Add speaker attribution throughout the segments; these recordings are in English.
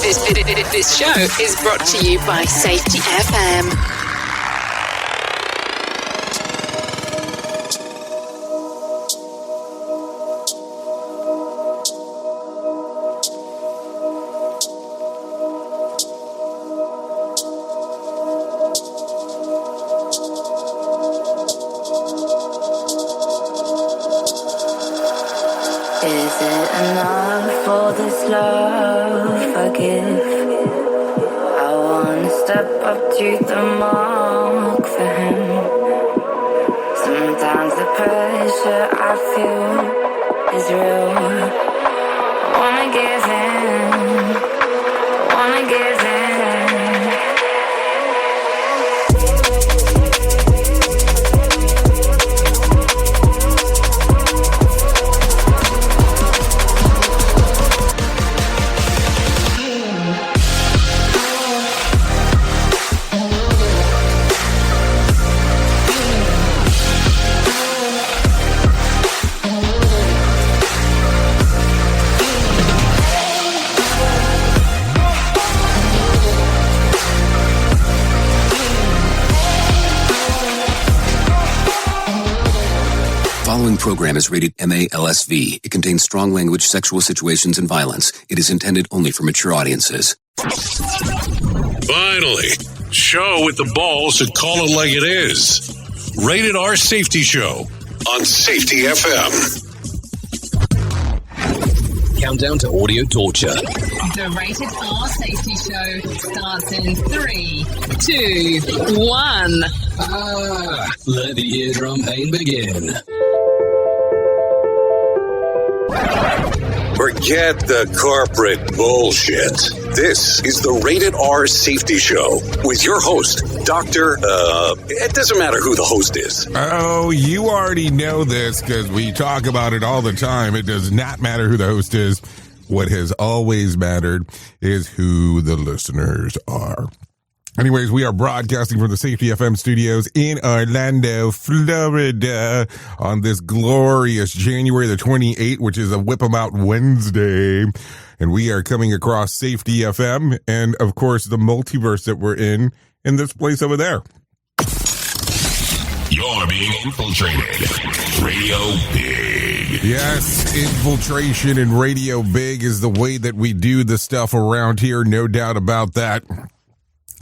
Speaker 1: This show is brought to you by Safety FM.
Speaker 2: Is it enough for this love I give? I wanna step up to the mark for him. Sometimes the pressure I feel is real. I wanna give in, I wanna give in.
Speaker 3: Following program is rated MALSV. It contains strong language, sexual situations, and violence. It is intended only for mature audiences.
Speaker 4: Finally, show with the balls to call it like it is. Rated R Safety Show on Safety FM.
Speaker 3: Countdown to audio torture.
Speaker 1: The Rated R Safety Show starts in 3, 2, 1.
Speaker 3: Let the eardrum pain begin.
Speaker 4: Forget the corporate bullshit. This is the Rated R Safety Show with your host, Dr. It doesn't matter who the host is.
Speaker 5: Oh, you already know this because we talk about it all the time. It does not matter who the host is. What has always mattered is who the listeners are. Anyways, we are broadcasting from the Safety FM studios in Orlando, Florida on this glorious January the 28th, which is a Whip 'em Out Wednesday. And we are coming across Safety FM and, of course, the multiverse that we're in this place over there.
Speaker 4: You're being infiltrated. Radio Big.
Speaker 5: Yes, infiltration and Radio Big is the way that we do the stuff around here. No doubt about that.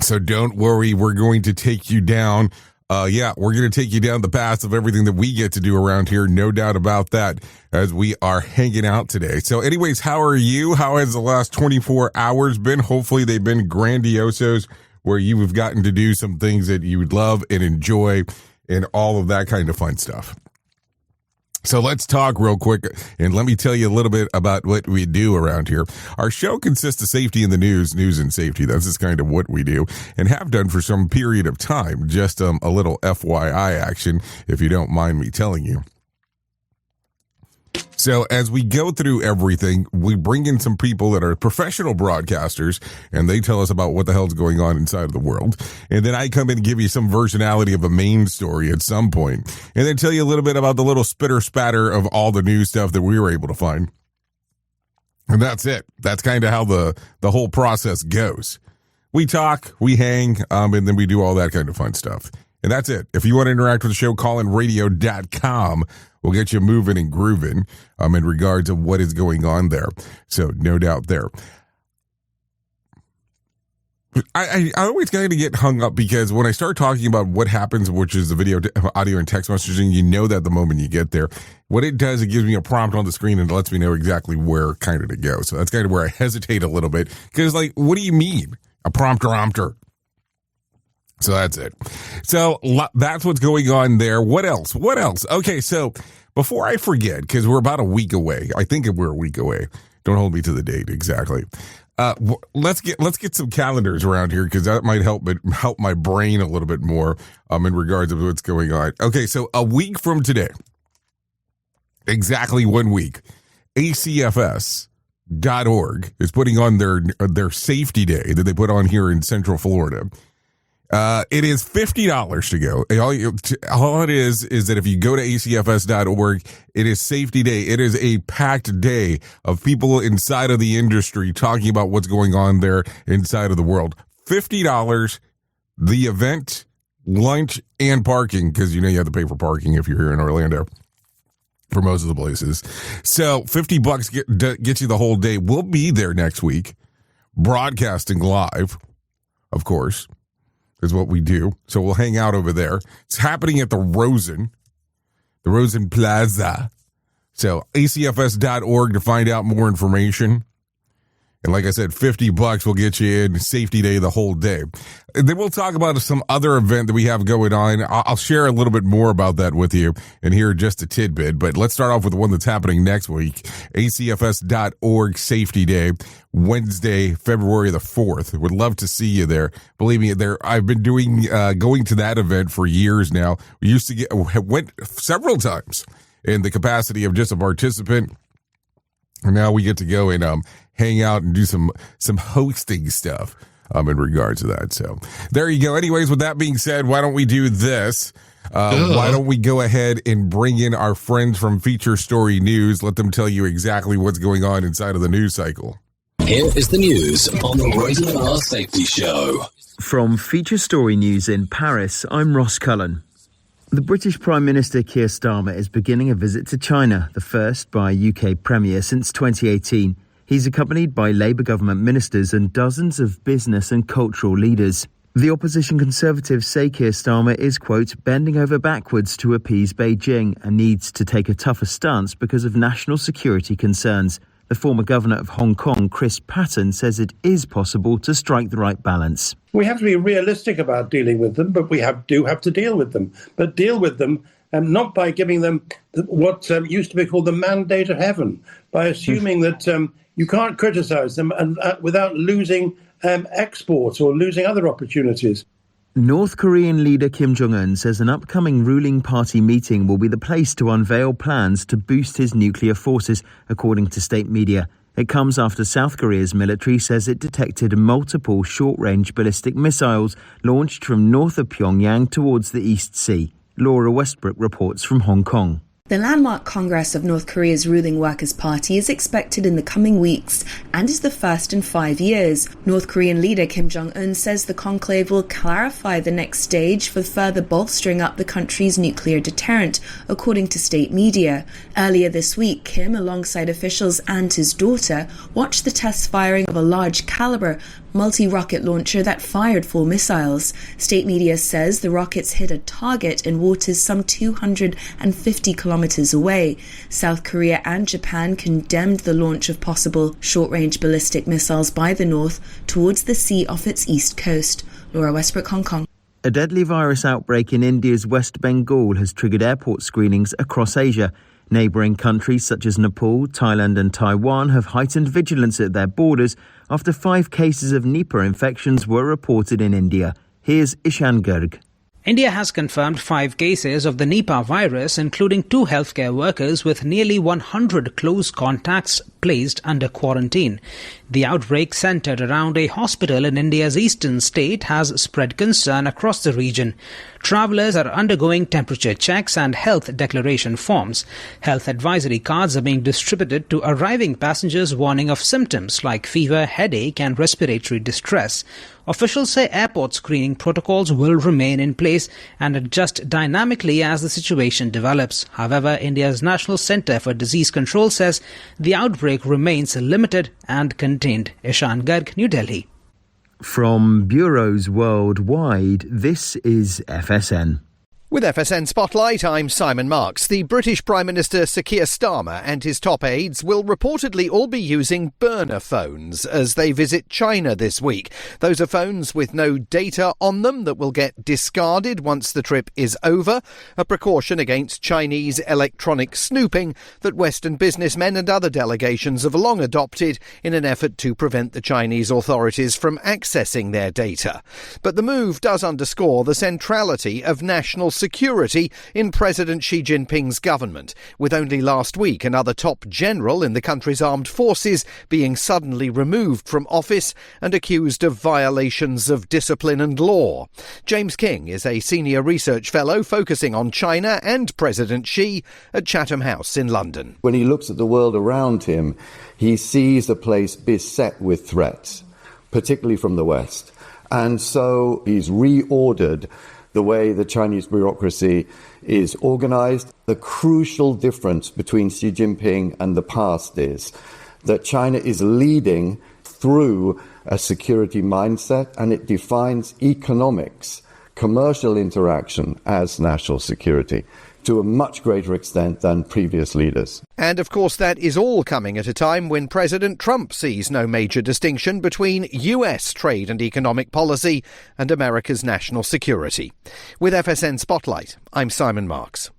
Speaker 5: So don't worry, we're going to take you down. We're going to take you down the path of everything that we get to do around here. No doubt about that as we are hanging out today. So anyways, how are you? How has the last 24 hours been? Hopefully they've been grandiosos where you have gotten to do some things that you would love and enjoy and all of that kind of fun stuff. So let's talk real quick, and let me tell you a little bit about what we do around here. Our show consists of safety in the news and safety. That's just kind of what we do, and have done for some period of time. Just a little FYI action, if you don't mind me telling you. So as we go through everything, we bring in some people that are professional broadcasters, and they tell us about what the hell's going on inside of the world. And then I come in and give you some versionality of a main story at some point, and then tell you a little bit about the little spitter spatter of all the new stuff that we were able to find. And that's it. That's kind of how the whole process goes. We talk, we hang, and then we do all that kind of fun stuff. And that's it. If you want to interact with the show, call in radio.com. We'll get you moving and grooving in regards to what is going on there. So no doubt there. I always kind of get hung up because when I start talking about what happens, which is the video, audio, and text messaging, you know that the moment you get there. What it does, it gives me a prompt on the screen and lets me know exactly where kind of to go. So that's kind of where I hesitate a little bit because, like, what do you mean? A prompter? So that's it. So that's what's going on there. What else? Okay, so before I forget, because we're about a week away, I think we're a week away. Don't hold me to the date exactly. Let's get some calendars around here because that might help my brain a little bit more in regards of what's going on. Okay, so a week from today, exactly 1 week, ACFS.org is putting on their safety day that they put on here in Central Florida. It is $50 to go. All it is that if you go to acfs.org, it is safety day. It is a packed day of people inside of the industry talking about what's going on there inside of the world. $50, the event, lunch, and parking, because you have to pay for parking if you're here in Orlando for most of the places. So $50 gets you the whole day. We'll be there next week, broadcasting live, of course, is what we do. So we'll hang out over there. It's happening at the Rosen Plaza. So acfs.org to find out more information. And like I said, $50 will get you in safety day the whole day. And then we'll talk about some other event that we have going on. I'll share a little bit more about that with you and here just a tidbit. But let's start off with the one that's happening next week. acfs.org Safety Day, Wednesday, February the 4th. Would love to see you there. Believe me, I've been going to that event for years now. We went several times in the capacity of just a participant. And now we get to go and hang out and do some hosting stuff in regards to that. So there you go. Anyways, with that being said, why don't we do this? Why don't we go ahead and bring in our friends from Feature Story News? Let them tell you exactly what's going on inside of the news cycle.
Speaker 3: Here is the news on the Rated R Safety Show.
Speaker 6: From Feature Story News in Paris, I'm Ross Cullen. The British Prime Minister Keir Starmer is beginning a visit to China, the first by a UK Premier since 2018. He's accompanied by Labour government ministers and dozens of business and cultural leaders. The opposition Conservatives say Keir Starmer is, quote, bending over backwards to appease Beijing and needs to take a tougher stance because of national security concerns. The former governor of Hong Kong, Chris Patten, says it is possible to strike the right balance.
Speaker 7: We have to be realistic about dealing with them, but we do have to deal with them. But deal with them not by giving them what used to be called the mandate of heaven, by assuming that you can't criticize them and without losing exports or losing other opportunities.
Speaker 6: North Korean leader Kim Jong-un says an upcoming ruling party meeting will be the place to unveil plans to boost his nuclear forces, according to state media. It comes after South Korea's military says it detected multiple short-range ballistic missiles launched from north of Pyongyang towards the East Sea. Laura Westbrook reports from Hong Kong.
Speaker 8: The landmark Congress of North Korea's ruling Workers' Party is expected in the coming weeks and is the first in 5 years. North Korean leader Kim Jong-un says the conclave will clarify the next stage for further bolstering up the country's nuclear deterrent, according to state media. Earlier this week, Kim, alongside officials and his daughter, watched the test firing of a large caliber multi-rocket launcher that fired 4 missiles. State media says the rockets hit a target in waters some 250 kilometers away. South Korea and Japan condemned the launch of possible short-range ballistic missiles by the North towards the sea off its east coast. Laura Westbrook, Hong Kong.
Speaker 6: A deadly virus outbreak in India's West Bengal has triggered airport screenings across Asia. Neighbouring countries such as Nepal, Thailand and Taiwan have heightened vigilance at their borders after 5 cases of Nipah infections were reported in India. Here's Ishan Garg.
Speaker 9: India has confirmed 5 cases of the Nipah virus, including 2 healthcare workers with nearly 100 close contacts placed under quarantine. The outbreak centered around a hospital in India's eastern state has spread concern across the region. Travelers are undergoing temperature checks and health declaration forms. Health advisory cards are being distributed to arriving passengers warning of symptoms like fever, headache and respiratory distress. Officials say airport screening protocols will remain in place and adjust dynamically as the situation develops. However, India's National Centre for Disease Control says the outbreak remains limited and contained. Ishan Garg, New Delhi.
Speaker 6: From bureaus worldwide, this is FSN.
Speaker 10: With FSN Spotlight, I'm Simon Marks. The British Prime Minister Sir Keir Starmer and his top aides will reportedly all be using burner phones as they visit China this week. Those are phones with no data on them that will get discarded once the trip is over, a precaution against Chinese electronic snooping that Western businessmen and other delegations have long adopted in an effort to prevent the Chinese authorities from accessing their data. But the move does underscore the centrality of national security in President Xi Jinping's government, with only last week another top general in the country's armed forces being suddenly removed from office and accused of violations of discipline and law. James King is a senior research fellow focusing on China and President Xi at Chatham House in London.
Speaker 11: When he looks at the world around him, he sees a place beset with threats, particularly from the West. And so he's reordered the way the Chinese bureaucracy is organized. The crucial difference between Xi Jinping and the past is that China is leading through a security mindset, and it defines economics, commercial interaction as national security to a much greater extent than previous leaders.
Speaker 10: And of course that is all coming at a time when President Trump sees no major distinction between US trade and economic policy and America's national security. With FSN Spotlight, I'm Simon Marks.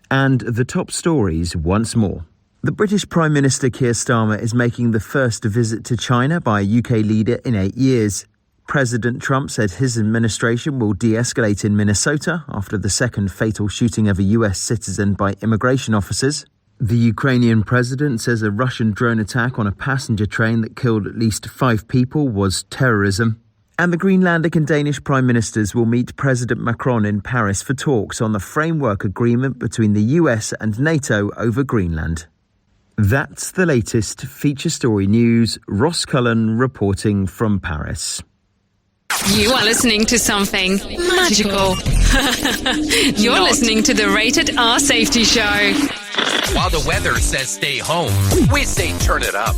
Speaker 6: And the top stories once more. The British Prime Minister Keir Starmer is making the first visit to China by a UK leader in 8 years. President Trump said his administration will de-escalate in Minnesota after the second fatal shooting of a US citizen by immigration officers. The Ukrainian president says a Russian drone attack on a passenger train that killed at least 5 people was terrorism. And the Greenlandic and Danish prime ministers will meet President Macron in Paris for talks on the framework agreement between the US and NATO over Greenland. That's the latest feature story news. Ross Cullen reporting from Paris.
Speaker 1: You are listening to something magical. You're listening to the Rated R Safety Show.
Speaker 12: While the weather says stay home, we say turn it up.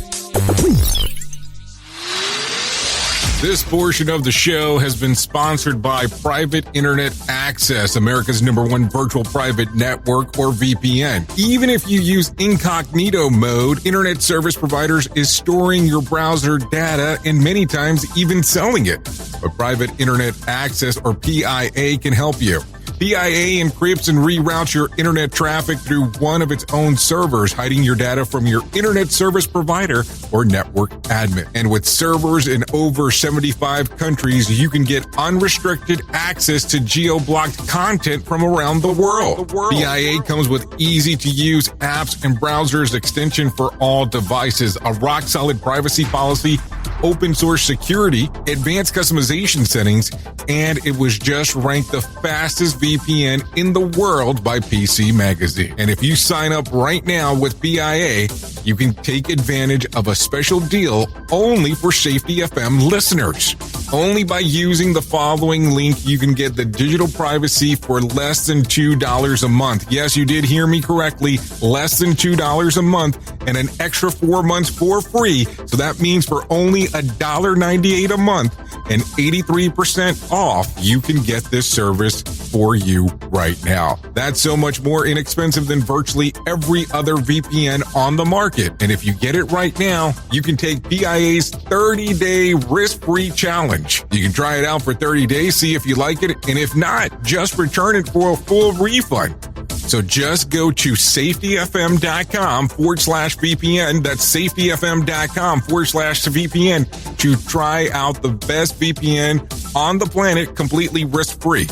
Speaker 5: This portion of the show has been sponsored by Private Internet Access, America's #1 virtual private network, or VPN. Even if you use incognito mode, internet service providers is storing your browser data and many times even selling it. But Private Internet Access, or PIA, can help you. PIA encrypts and reroutes your internet traffic through one of its own servers, hiding your data from your internet service provider or network admin. And with servers in over 75 countries, you can get unrestricted access to geo-blocked content from around the world. PIA comes with easy-to-use apps and browsers extension for all devices, a rock-solid privacy policy, open source security, advanced customization settings, and it was just ranked the fastest VPN in the world by PC Magazine. And if you sign up right now with PIA, you can take advantage of a special deal only for Safety FM listeners. Only by using the following link, you can get the digital privacy for less than $2 a month. Yes, you did hear me correctly, less than $2 a month, and an extra 4 months for free. So that means for only $1.98 a month and 83% off, you can get this service for you right now. That's so much more inexpensive than virtually every other VPN on the market. And if you get it right now, you can take PIA's 30-day risk-free challenge. You can try it out for 30 days, see if you like it, and if not, just return it for a full refund. So just go to safetyfm.com/VPN. That's safetyfm.com/VPN to try out the best VPN on the planet completely risk-free.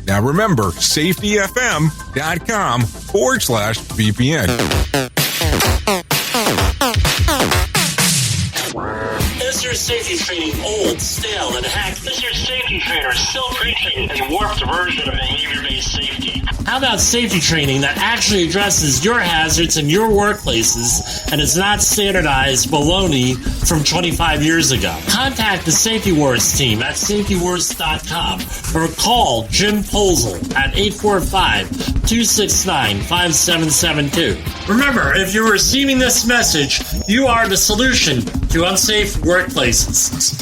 Speaker 5: Now remember, safetyfm.com/VPN.
Speaker 13: Is your safety training old, stale, and hacked? Is your safety trainer still preaching a warped version of behavior-based safety? How about safety training that actually addresses your hazards in your workplaces and is not standardized baloney from 25 years ago? Contact the Safety Wars team at safetywars.com or call Jim Posel at 845-269-5772. Remember, if you're receiving this message, you are the solution to unsafe workplaces.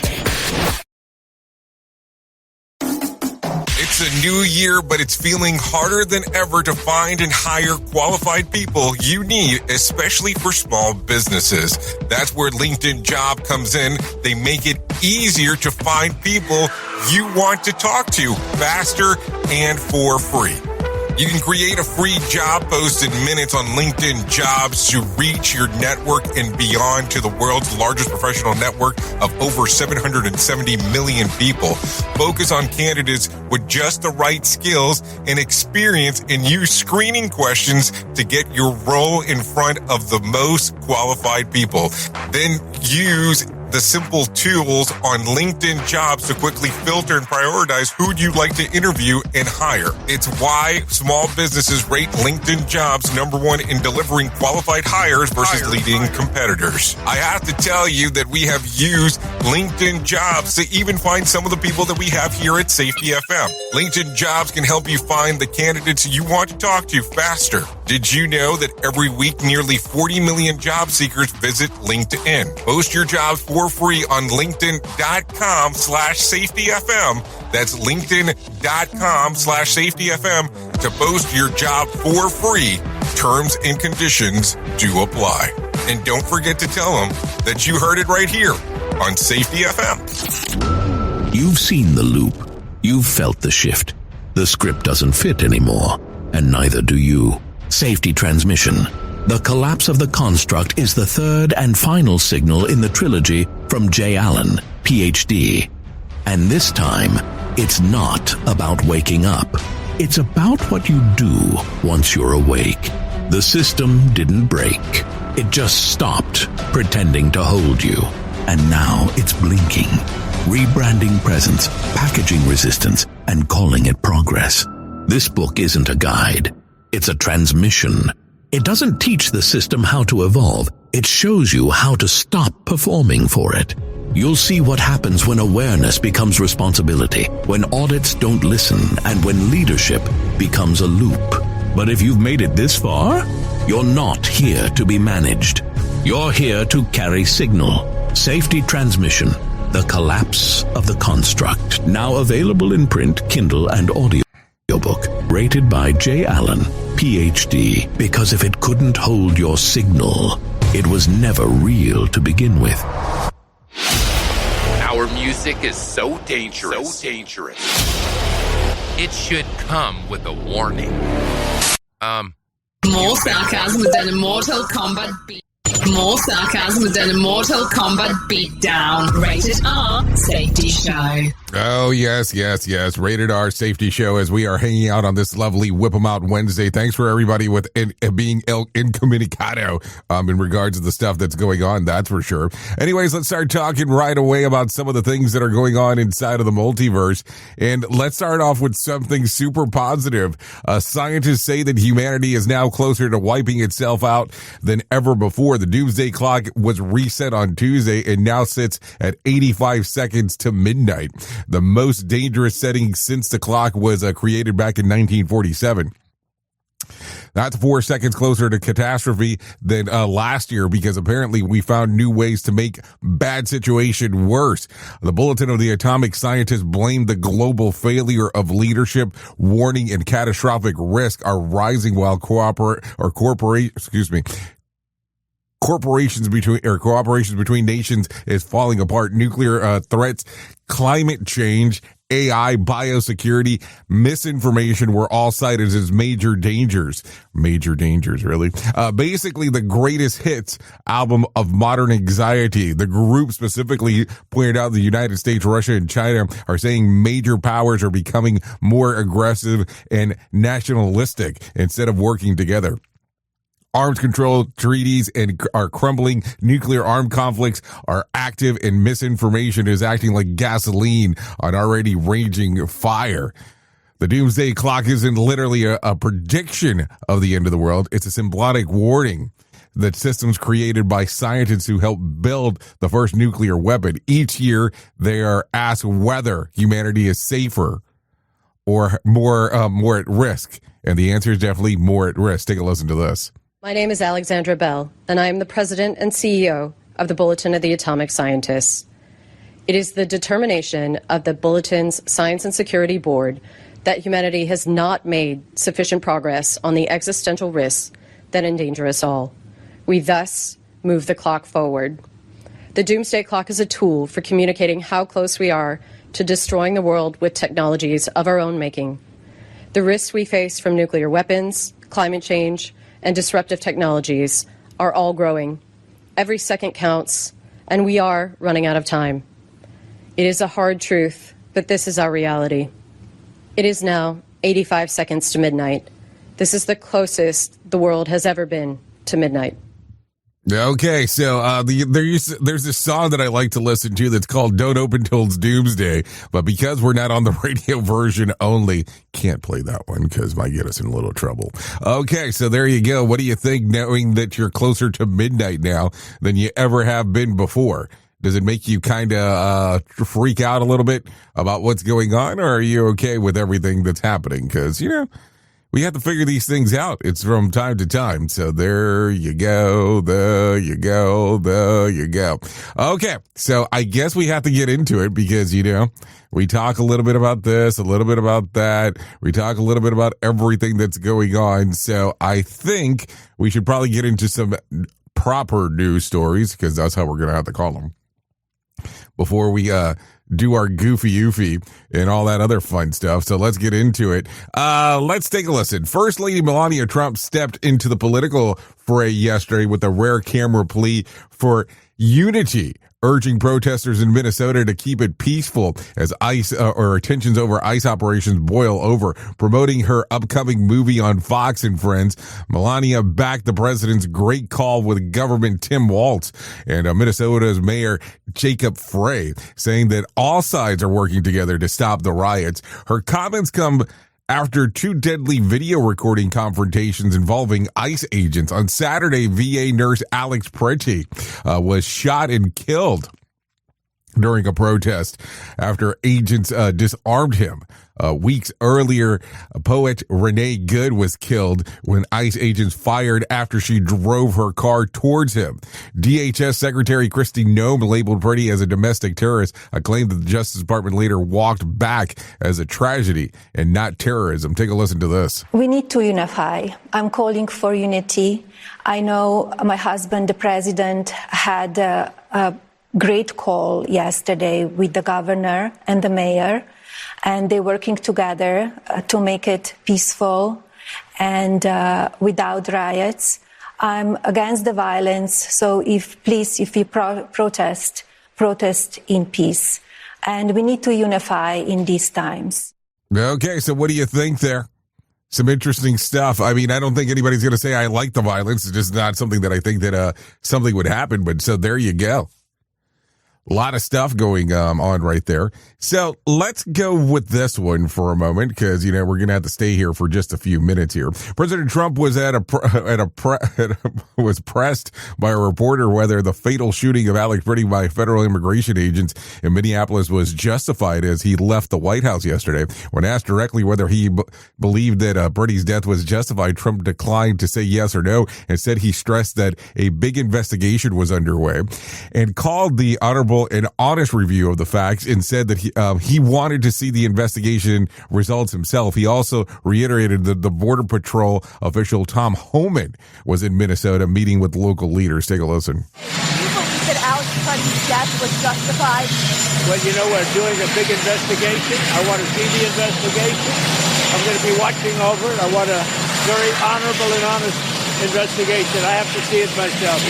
Speaker 5: It's a new year, but it's feeling harder than ever to find and hire qualified people you need, especially for small businesses. That's where LinkedIn Job comes in. They make it easier to find people you want to talk to faster and for free. You can create a free job post in minutes on LinkedIn Jobs to reach your network and beyond to the world's largest professional network of over 770 million people. Focus on candidates with just the right skills and experience and use screening questions to get your role in front of the most qualified people. Then use the simple tools on LinkedIn Jobs to quickly filter and prioritize who you'd like to interview and hire. It's why small businesses rate LinkedIn Jobs number one in delivering qualified hires versus leading competitors. I have to tell you that we have used LinkedIn Jobs to even find some of the people that we have here at Safety FM. LinkedIn Jobs can help you find the candidates you want to talk to faster. Did you know that every week nearly 40 million job seekers visit LinkedIn? Post your jobs for free on linkedin.com/safetyfm. That's linkedin.com/safetyfm to post your job for free. Terms and conditions do apply. And don't forget to tell them that you heard it right here on Safety FM.
Speaker 14: You've seen the loop. You've felt the shift. The script doesn't fit anymore, and neither do you. Safety transmission. The collapse of the construct is the third and final signal in the trilogy from J. Allen, Ph.D. And this time, it's not about waking up. It's about what you do once you're awake. The system didn't break. It just stopped pretending to hold you. And now it's blinking, rebranding presence, packaging resistance, and calling it progress. This book isn't a guide. It's a transmission. It doesn't teach the system how to evolve. It shows you how to stop performing for it. You'll see what happens when awareness becomes responsibility, when audits don't listen, and when leadership becomes a loop. But if you've made it this far, you're not here to be managed. You're here to carry signal. Safety transmission. The collapse of the construct. Now available in print, Kindle, and audiobook. Rated by J. Allen, Ph.D. Because if it couldn't hold your signal, it was never real to begin with.
Speaker 12: Our music is so dangerous. It should come with a warning.
Speaker 1: More sarcasm than a Mortal Kombat beat. More sarcasm than a Mortal Kombat beatdown. Rated R Safety Show.
Speaker 5: Oh, yes. Rated R Safety Show as we are hanging out on this lovely Whip 'em Out Wednesday. Thanks for everybody with being incommunicado in regards to the stuff that's going on, that's for sure. Anyways, let's start talking right away about some of the things that are going on inside of the multiverse. And let's start off with something super positive. Scientists say that humanity is now closer to wiping itself out than ever before. The doomsday clock was reset on Tuesday and now sits at 85 seconds to midnight. The most dangerous setting since the clock was created back in 1947. That's 4 seconds closer to catastrophe than last year because apparently we found new ways to make bad situation worse. The Bulletin of the Atomic Scientists blamed the global failure of leadership. Warning and catastrophic risk are rising while cooperation between nations is falling apart. Nuclear threats, climate change, AI, biosecurity, misinformation were all cited as major dangers. Major dangers, really. Basically, the greatest hits album of modern anxiety. The group specifically pointed out the United States, Russia, and China are saying major powers are becoming more aggressive and nationalistic instead of working together. Arms control treaties are crumbling. Nuclear armed conflicts are active, and misinformation is acting like gasoline on already raging fire. The doomsday clock isn't literally a prediction of the end of the world. It's a symbolic warning that systems created by scientists who helped build the first nuclear weapon. Each year, they are asked whether humanity is safer or more at risk. And the answer is definitely more at risk. Take a listen to this.
Speaker 15: My name is Alexandra Bell, and I am the President and CEO of the Bulletin of the Atomic Scientists. It is the determination of the Bulletin's Science and Security Board that humanity has not made sufficient progress on the existential risks that endanger us all. We thus move the clock forward. The doomsday clock is a tool for communicating how close we are to destroying the world with technologies of our own making. The risks we face from nuclear weapons, climate change, and disruptive technologies are all growing. Every second counts, and we are running out of time. It is a hard truth, but this is our reality. It is now 85 seconds to midnight. This is the closest the world has ever been to midnight.
Speaker 5: Okay, so there's this song that I like to listen to that's called Don't Open Till It's Doomsday, but because we're not on the radio version only, can't play that one because might get us in a little trouble. Okay, so there you go. What do you think knowing that you're closer to midnight now than you ever have been before? Does it make you kind of freak out a little bit about what's going on, or are you okay with everything that's happening? Because, we have to figure these things out. It's from time to time. So there you go. There you go. There you go. Okay. So I guess we have to get into it because, we talk a little bit about this, a little bit about that. We talk a little bit about everything that's going on. So I think we should probably get into some proper news stories because that's how we're going to have to call them before we, do our goofy oofy and all that other fun stuff. So let's get into it. Let's take a listen. First Lady Melania Trump stepped into the political fray yesterday with a rare camera plea for unity, urging protesters in Minnesota to keep it peaceful as ICE or tensions over ICE operations boil over. Promoting her upcoming movie on Fox and Friends, Melania backed the president's great call with government Tim Walz and Minnesota's mayor Jacob Frey, saying that all sides are working together to stop the riots. Her comments come after two deadly video recording confrontations involving ICE agents. On Saturday, VA nurse Alex Pretty was shot and killed during a protest after agents disarmed him. Weeks earlier, poet Renee Good was killed when ICE agents fired after she drove her car towards him. DHS Secretary Kristi Noem labeled Pretty as a domestic terrorist, a claim that the Justice Department later walked back as a tragedy and not terrorism. Take a listen to this.
Speaker 16: We need to unify. I'm calling for unity. I know my husband, the president, had a great call yesterday with the governor and the mayor, and they're working together to make it peaceful and without riots. I'm against the violence, so if you protest in peace. And we need to unify in these times.
Speaker 5: Okay, so what do you think there? Some interesting stuff. I mean, I don't think anybody's going to say I like the violence. It's just not something that I think that something would happen. But so there you go. A lot of stuff going on right there. So let's go with this one for a moment because, we're going to have to stay here for just a few minutes here. President Trump was was pressed by a reporter whether the fatal shooting of Alex Pretty by federal immigration agents in Minneapolis was justified as he left the White House yesterday. When asked directly whether he believed that Pretty's death was justified, Trump declined to say yes or no. Instead, he stressed that a big investigation was underway and called the honorable an honest review of the facts and said that he wanted to see the investigation results himself. He also reiterated that the Border Patrol official Tom Homan was in Minnesota meeting with local leaders. Take a listen.
Speaker 17: Do you believe that Alex Pretty's death was justified?
Speaker 18: Well, we're doing a big investigation. I want to see the investigation. I'm going to be watching over it. I want a very honorable and honest investigation. I have to see it myself.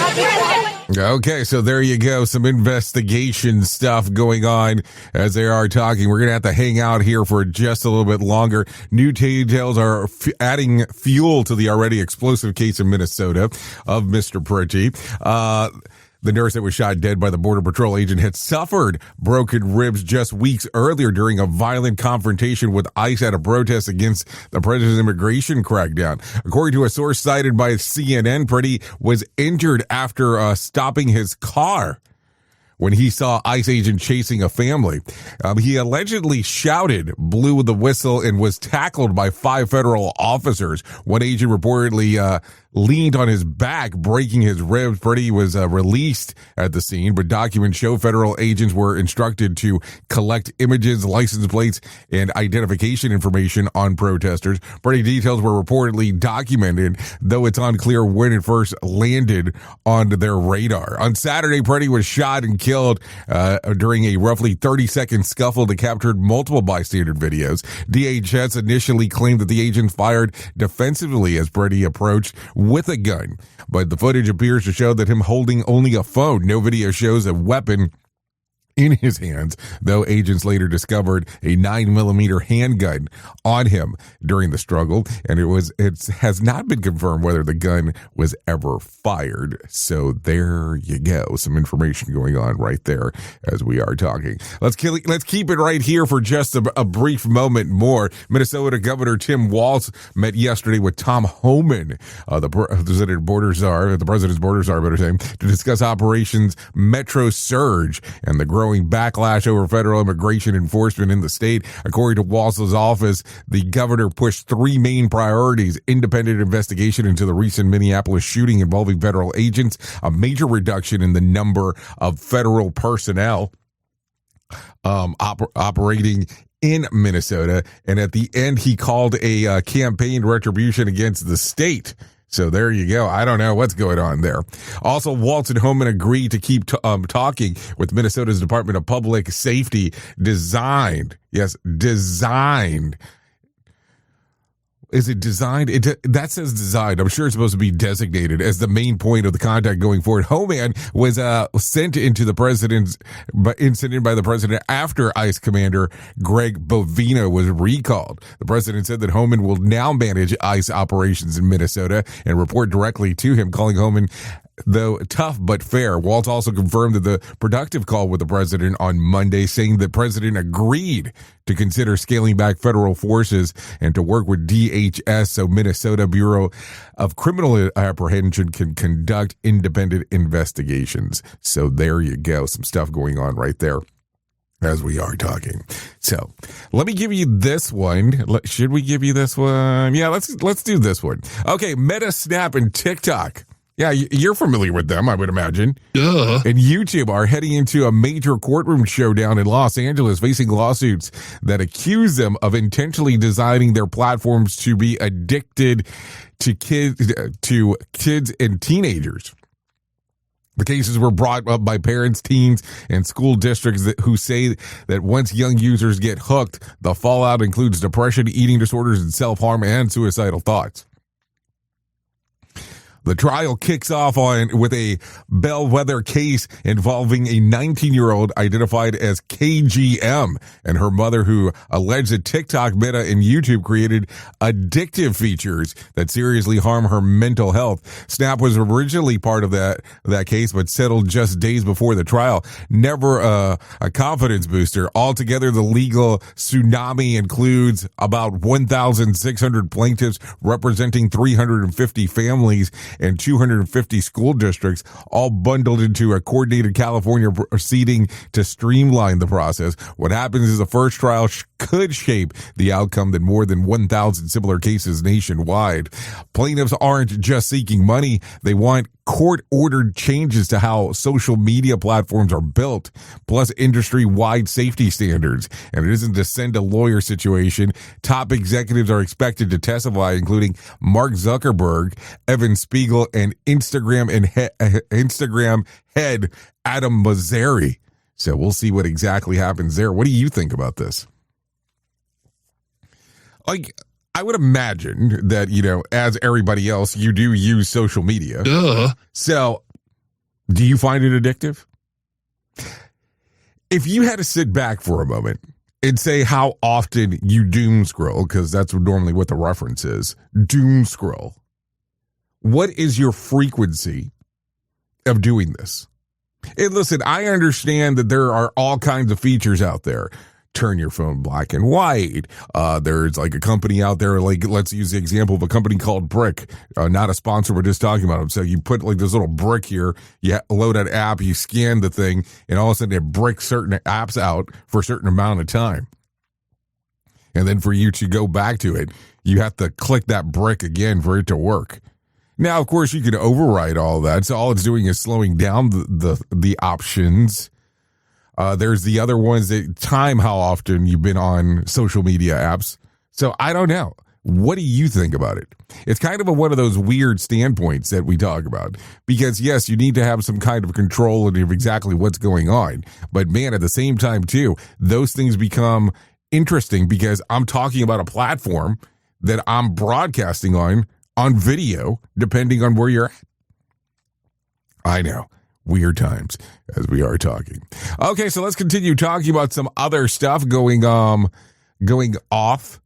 Speaker 5: Okay, so there you go. Some investigation stuff going on as they are talking. We're going to have to hang out here for just a little bit longer. New details are adding fuel to the already explosive case in Minnesota of Mr. Pretty. The nurse that was shot dead by the Border Patrol agent had suffered broken ribs just weeks earlier during a violent confrontation with ICE at a protest against the president's immigration crackdown. According to a source cited by CNN, Pretty was injured after stopping his car when he saw ICE agent chasing a family. He allegedly shouted, blew the whistle, and was tackled by 5 federal officers. One agent reportedly leaned on his back, breaking his ribs. Freddie was released at the scene, but documents show federal agents were instructed to collect images, license plates, and identification information on protesters. Freddie details were reportedly documented, though it's unclear when it first landed on their radar. On Saturday, Freddie was shot and killed during a roughly 30-second scuffle that captured multiple bystander videos. DHS initially claimed that the agents fired defensively as Freddie approached with a gun, but the footage appears to show that him holding only a phone. No video shows a weapon in his hands, though agents later discovered a 9mm handgun on him during the struggle, and it has not been confirmed whether the gun was ever fired. So there you go, some information going on right there as we are talking. Let's keep it right here for just a brief moment more. Minnesota Governor Tim Walz met yesterday with Tom Homan, the president's border czar, better say, to discuss Operations Metro Surge and the growing backlash over federal immigration enforcement in the state. According to Walz's office, the governor pushed three main priorities: independent investigation into the recent Minneapolis shooting involving federal agents, a major reduction in the number of federal personnel operating in Minnesota, and at the end he called a campaign retribution against the state. So there you go. I don't know what's going on there. Also, Walz and Homan agreed to keep talking with Minnesota's Department of Public Safety. Designed. Is it designed? That says designed. I'm sure it's supposed to be designated as the main point of the contact going forward. Homan was sent into the president's incident by the president after ICE Commander Greg Bovino was recalled. The president said that Homan will now manage ICE operations in Minnesota and report directly to him, calling Homan, though tough but fair. Walz also confirmed that the productive call with the president on Monday, saying the president agreed to consider scaling back federal forces and to work with DHS so Minnesota Bureau of Criminal Apprehension can conduct independent investigations. So there you go. Some stuff going on right there as we are talking. So let me give you this one. Should we give you this one? Yeah, let's do this one. Okay, Meta, Snap, and TikTok. Yeah, you're familiar with them, I would imagine.
Speaker 14: Duh.
Speaker 5: And YouTube are heading into a major courtroom showdown in Los Angeles, facing lawsuits that accuse them of intentionally designing their platforms to be addicted to kids and teenagers. The cases were brought up by parents, teens, and school districts who say that once young users get hooked, the fallout includes depression, eating disorders, and self-harm and suicidal thoughts. The trial kicks off with a bellwether case involving a 19-year-old identified as KGM and her mother, who alleged that TikTok, Meta, and YouTube created addictive features that seriously harm her mental health. Snap was originally part of that case, but settled just days before the trial. Never a confidence booster. Altogether, the legal tsunami includes about 1,600 plaintiffs representing 350 families and 250 school districts, all bundled into a coordinated California proceeding to streamline the process. What happens is the first trial could shape the outcome in more than 1,000 similar cases nationwide. Plaintiffs aren't just seeking money. They want court-ordered changes to how social media platforms are built, plus industry-wide safety standards. And it isn't a send-a-lawyer situation. Top executives are expected to testify, including Mark Zuckerberg, Evan Spiegel, and Instagram head Adam Mosseri. So we'll see what exactly happens there. What do you think about this? I would imagine that, as everybody else, you do use social media.
Speaker 14: Duh.
Speaker 5: So, do you find it addictive? If you had to sit back for a moment and say how often you doom scroll, because that's normally what the reference is, doom scroll, what is your frequency of doing this? And listen, I understand that there are all kinds of features out there. Turn your phone black and white. There's like a company out there, let's use the example of a company called Brick, not a sponsor, we're just talking about them. So you put this little brick here, you load an app, you scan the thing, and all of a sudden it bricks certain apps out for a certain amount of time. And then for you to go back to it, you have to click that brick again for it to work. Now, of course, you can override all that. So all it's doing is slowing down the options. There's the other ones that time how often you've been on social media apps. So I don't know. What do you think about it? It's kind of one of those weird standpoints that we talk about. Because, yes, you need to have some kind of control of exactly what's going on. But, man, at the same time, too, those things become interesting because I'm talking about a platform that I'm broadcasting on video, depending on where you're at. I know. Weird times as we are talking. Okay, so let's continue talking about some other stuff going off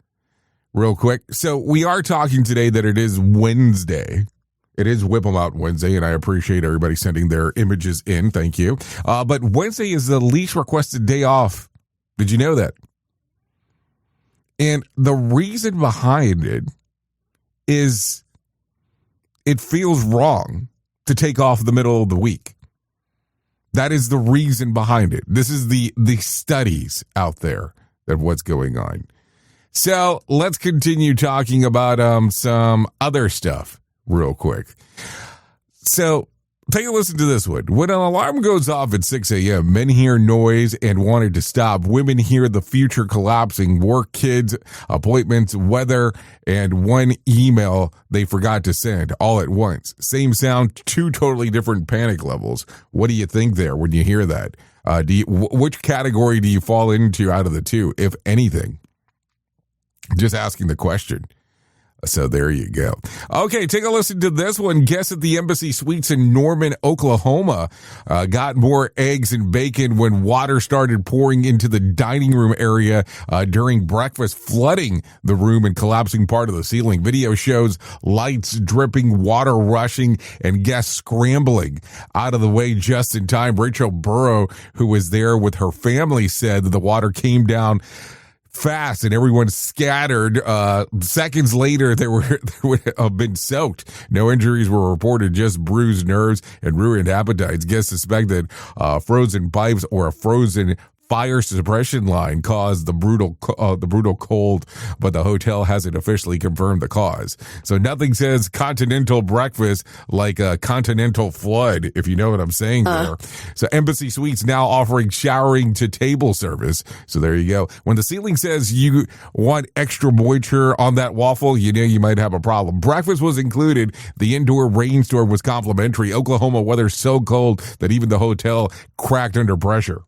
Speaker 5: real quick. So we are talking today that it is Wednesday. It is Whip 'em Out Wednesday, and I appreciate everybody sending their images in. Thank you. But Wednesday is the least requested day off. Did you know that? And the reason behind it is it feels wrong to take off the middle of the week. That is the reason behind it. This is the studies out there of what's going on. So let's continue talking about some other stuff real quick. So take a listen to this one. When an alarm goes off at 6 a.m., men hear noise and wanted to stop. Women hear the future collapsing, work, kids, appointments, weather, and one email they forgot to send all at once. Same sound, two totally different panic levels. What do you think there when you hear that? Which category do you fall into out of the two, if anything? Just asking the question. So there you go. Okay, take a listen to this one. Guests at the Embassy Suites in Norman, Oklahoma got more eggs and bacon when water started pouring into the dining room area during breakfast, flooding the room and collapsing part of the ceiling. Video shows lights dripping, water rushing, and guests scrambling out of the way just in time. Rachel Burrow, who was there with her family, said that the water came down fast and everyone scattered. Seconds later, they would have been soaked. No injuries were reported, just bruised nerves and ruined appetites. Guests suspect that frozen pipes or a frozen fire suppression line caused the brutal cold, but the hotel hasn't officially confirmed the cause. So nothing says continental breakfast like a continental flood, if you know what I'm saying there. So Embassy Suites now offering showering to table service. So there you go. When the ceiling says you want extra moisture on that waffle, you know you might have a problem. Breakfast was included. The indoor rainstorm was complimentary. Oklahoma weather so cold that even the hotel cracked under pressure.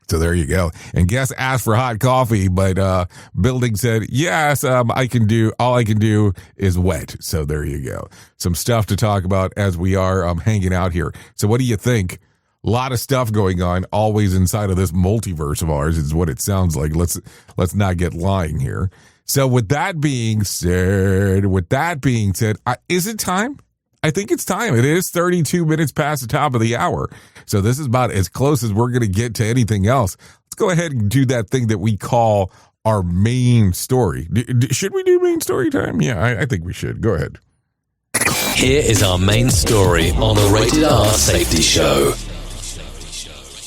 Speaker 5: So there you go. And guests asked for hot coffee, but building said, yes, all I can do is wet. So there you go. Some stuff to talk about as we are hanging out here. So what do you think? A lot of stuff going on always inside of this multiverse of ours is what it sounds like. Let's not get lying here. So with that being said, is it time? I think it's time. It is 32 minutes past the top of the hour. So this is about as close as we're going to get to anything else. Let's go ahead and do that thing that we call our main story. Should we do main story time? Yeah, I think we should. Go ahead.
Speaker 19: Here is our main story on the Rated R Safety Show.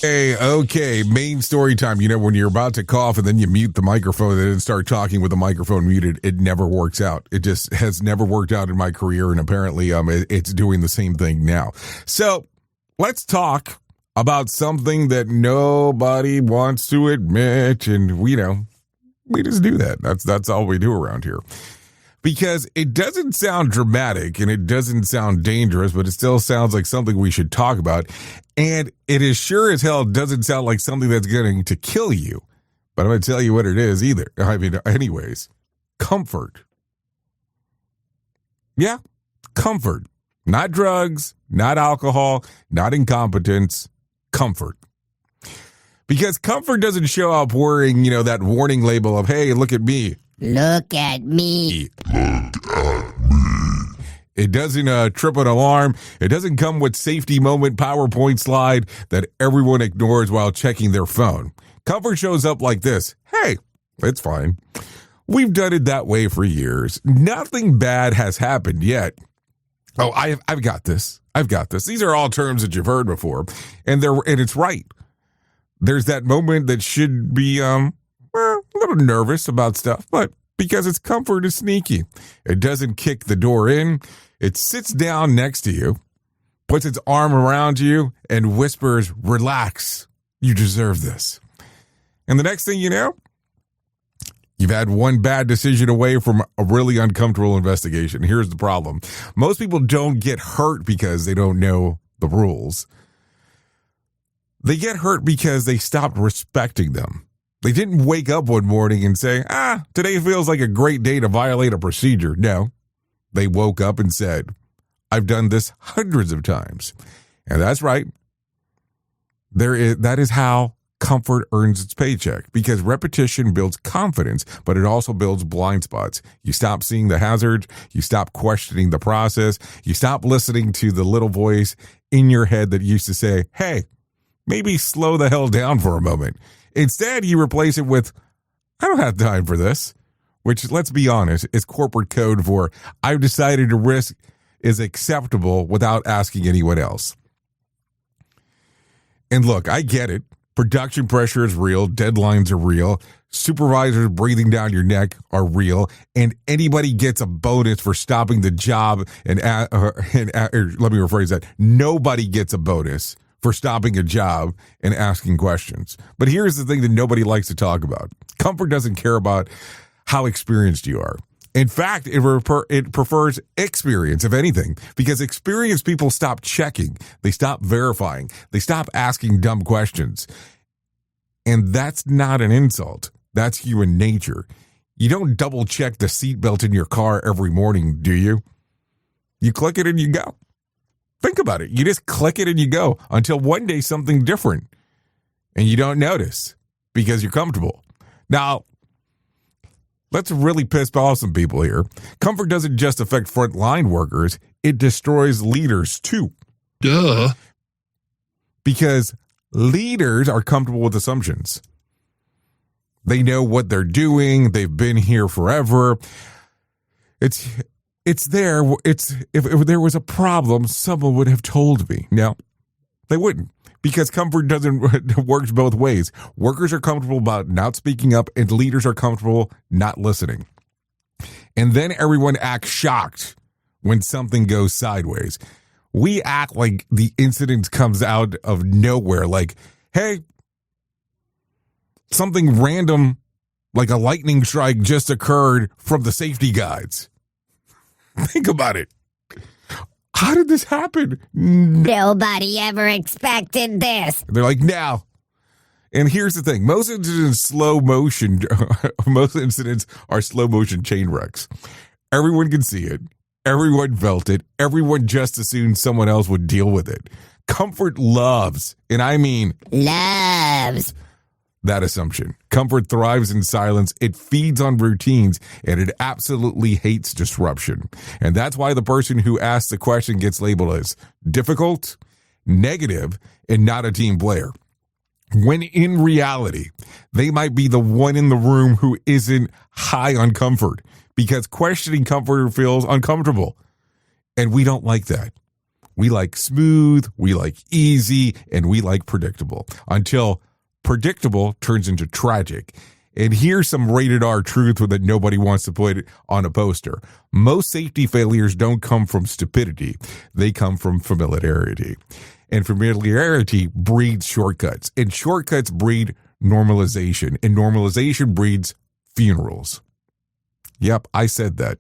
Speaker 5: Okay, main story time. You know, when you're about to cough and then you mute the microphone and then start talking with the microphone muted, it never works out. It just has never worked out in my career, and apparently it's doing the same thing now. So let's talk about something that nobody wants to admit, and we just do that. That's all we do around here. Because it doesn't sound dramatic and it doesn't sound dangerous, but it still sounds like something we should talk about. And it is sure as hell doesn't sound like something that's going to kill you. But I'm going to tell you what it is either. I mean, anyways, comfort. Yeah, comfort. Not drugs, not alcohol, not incompetence, comfort. Because comfort doesn't show up wearing, that warning label of, hey, look at me.
Speaker 20: Look at me.
Speaker 5: It doesn't trip an alarm. It doesn't come with safety moment PowerPoint slide that everyone ignores while checking their phone. Comfort shows up like this. Hey, it's fine. We've done it that way for years. Nothing bad has happened yet. Oh, I've got this. I've got this. These are all terms that you've heard before, and it's right. There's that moment that should be a little nervous about stuff, but because its comfort is sneaky. It doesn't kick the door in. It sits down next to you, puts its arm around you, and whispers, relax, you deserve this. And the next thing you know, you've had one bad decision away from a really uncomfortable investigation. Here's the problem. Most people don't get hurt because they don't know the rules. They get hurt because they stopped respecting them. They didn't wake up one morning and say, today feels like a great day to violate a procedure. No, they woke up and said, I've done this hundreds of times. And that's right. That is how comfort earns its paycheck, because repetition builds confidence, but it also builds blind spots. You stop seeing the hazards. You stop questioning the process. You stop listening to the little voice in your head that used to say, hey, maybe slow the hell down for a moment. Instead, you replace it with, I don't have time for this, which, let's be honest, is corporate code for I've decided a risk is acceptable without asking anyone else. And look, I get it. Production pressure is real. Deadlines are real. Supervisors breathing down your neck are real. And anybody gets a bonus for stopping the job. Let me rephrase that. Nobody gets a bonus for stopping a job and asking questions. But here's the thing that nobody likes to talk about. Comfort doesn't care about how experienced you are. In fact, it prefers experience, if anything, because experienced people stop checking. They stop verifying. They stop asking dumb questions. And that's not an insult. That's human nature. You don't double check the seatbelt in your car every morning, do you? You click it and you go. Think about it. You just click it and you go until one day something different and you don't notice because you're comfortable. Now, let's really piss off some people here. Comfort doesn't just affect frontline workers. It destroys leaders too. Duh. Because leaders are comfortable with assumptions. They know what they're doing. They've been here forever. If there was a problem, someone would have told me. No, they wouldn't, because comfort doesn't work both ways. Workers are comfortable about not speaking up, and leaders are comfortable not listening. And then everyone acts shocked when something goes sideways. We act like the incident comes out of nowhere, like, hey, something random like a lightning strike just occurred from the safety guides. Think about it. How did this happen?
Speaker 20: Nobody ever expected this.
Speaker 5: They're like, now. And here's the thing. Most incidents are slow motion chain wrecks. Everyone can see it. Everyone felt it. Everyone just assumed someone else would deal with it. Comfort loves, and I mean loves, that assumption. Comfort thrives in silence. It feeds on routines, and it absolutely hates disruption. And that's why the person who asks the question gets labeled as difficult, negative, and not a team player. When in reality, they might be the one in the room who isn't high on comfort, because questioning comfort feels uncomfortable. And we don't like that. We like smooth, we like easy, and we like predictable, until predictable turns into tragic. And here's some rated R truth that nobody wants to put on a poster. Most safety failures don't come from stupidity. They come from familiarity. And familiarity breeds shortcuts. And shortcuts breed normalization. And normalization breeds funerals. Yep, I said that.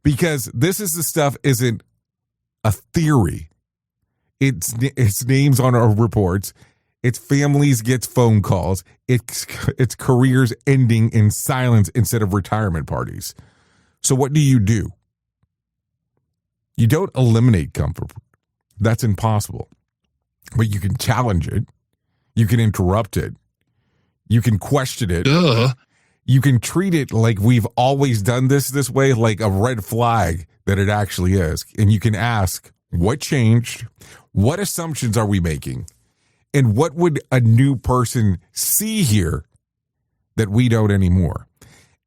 Speaker 5: Because this is the stuff isn't a theory. It's names on our reports. Its families gets phone calls. Its careers ending in silence instead of retirement parties. So what do? You don't eliminate comfort. That's impossible. But you can challenge it. You can interrupt it. You can question it. You can treat it like we've always done this way, like a red flag that it actually is. And you can ask, what changed? What assumptions are we making? And what would a new person see here that we don't anymore?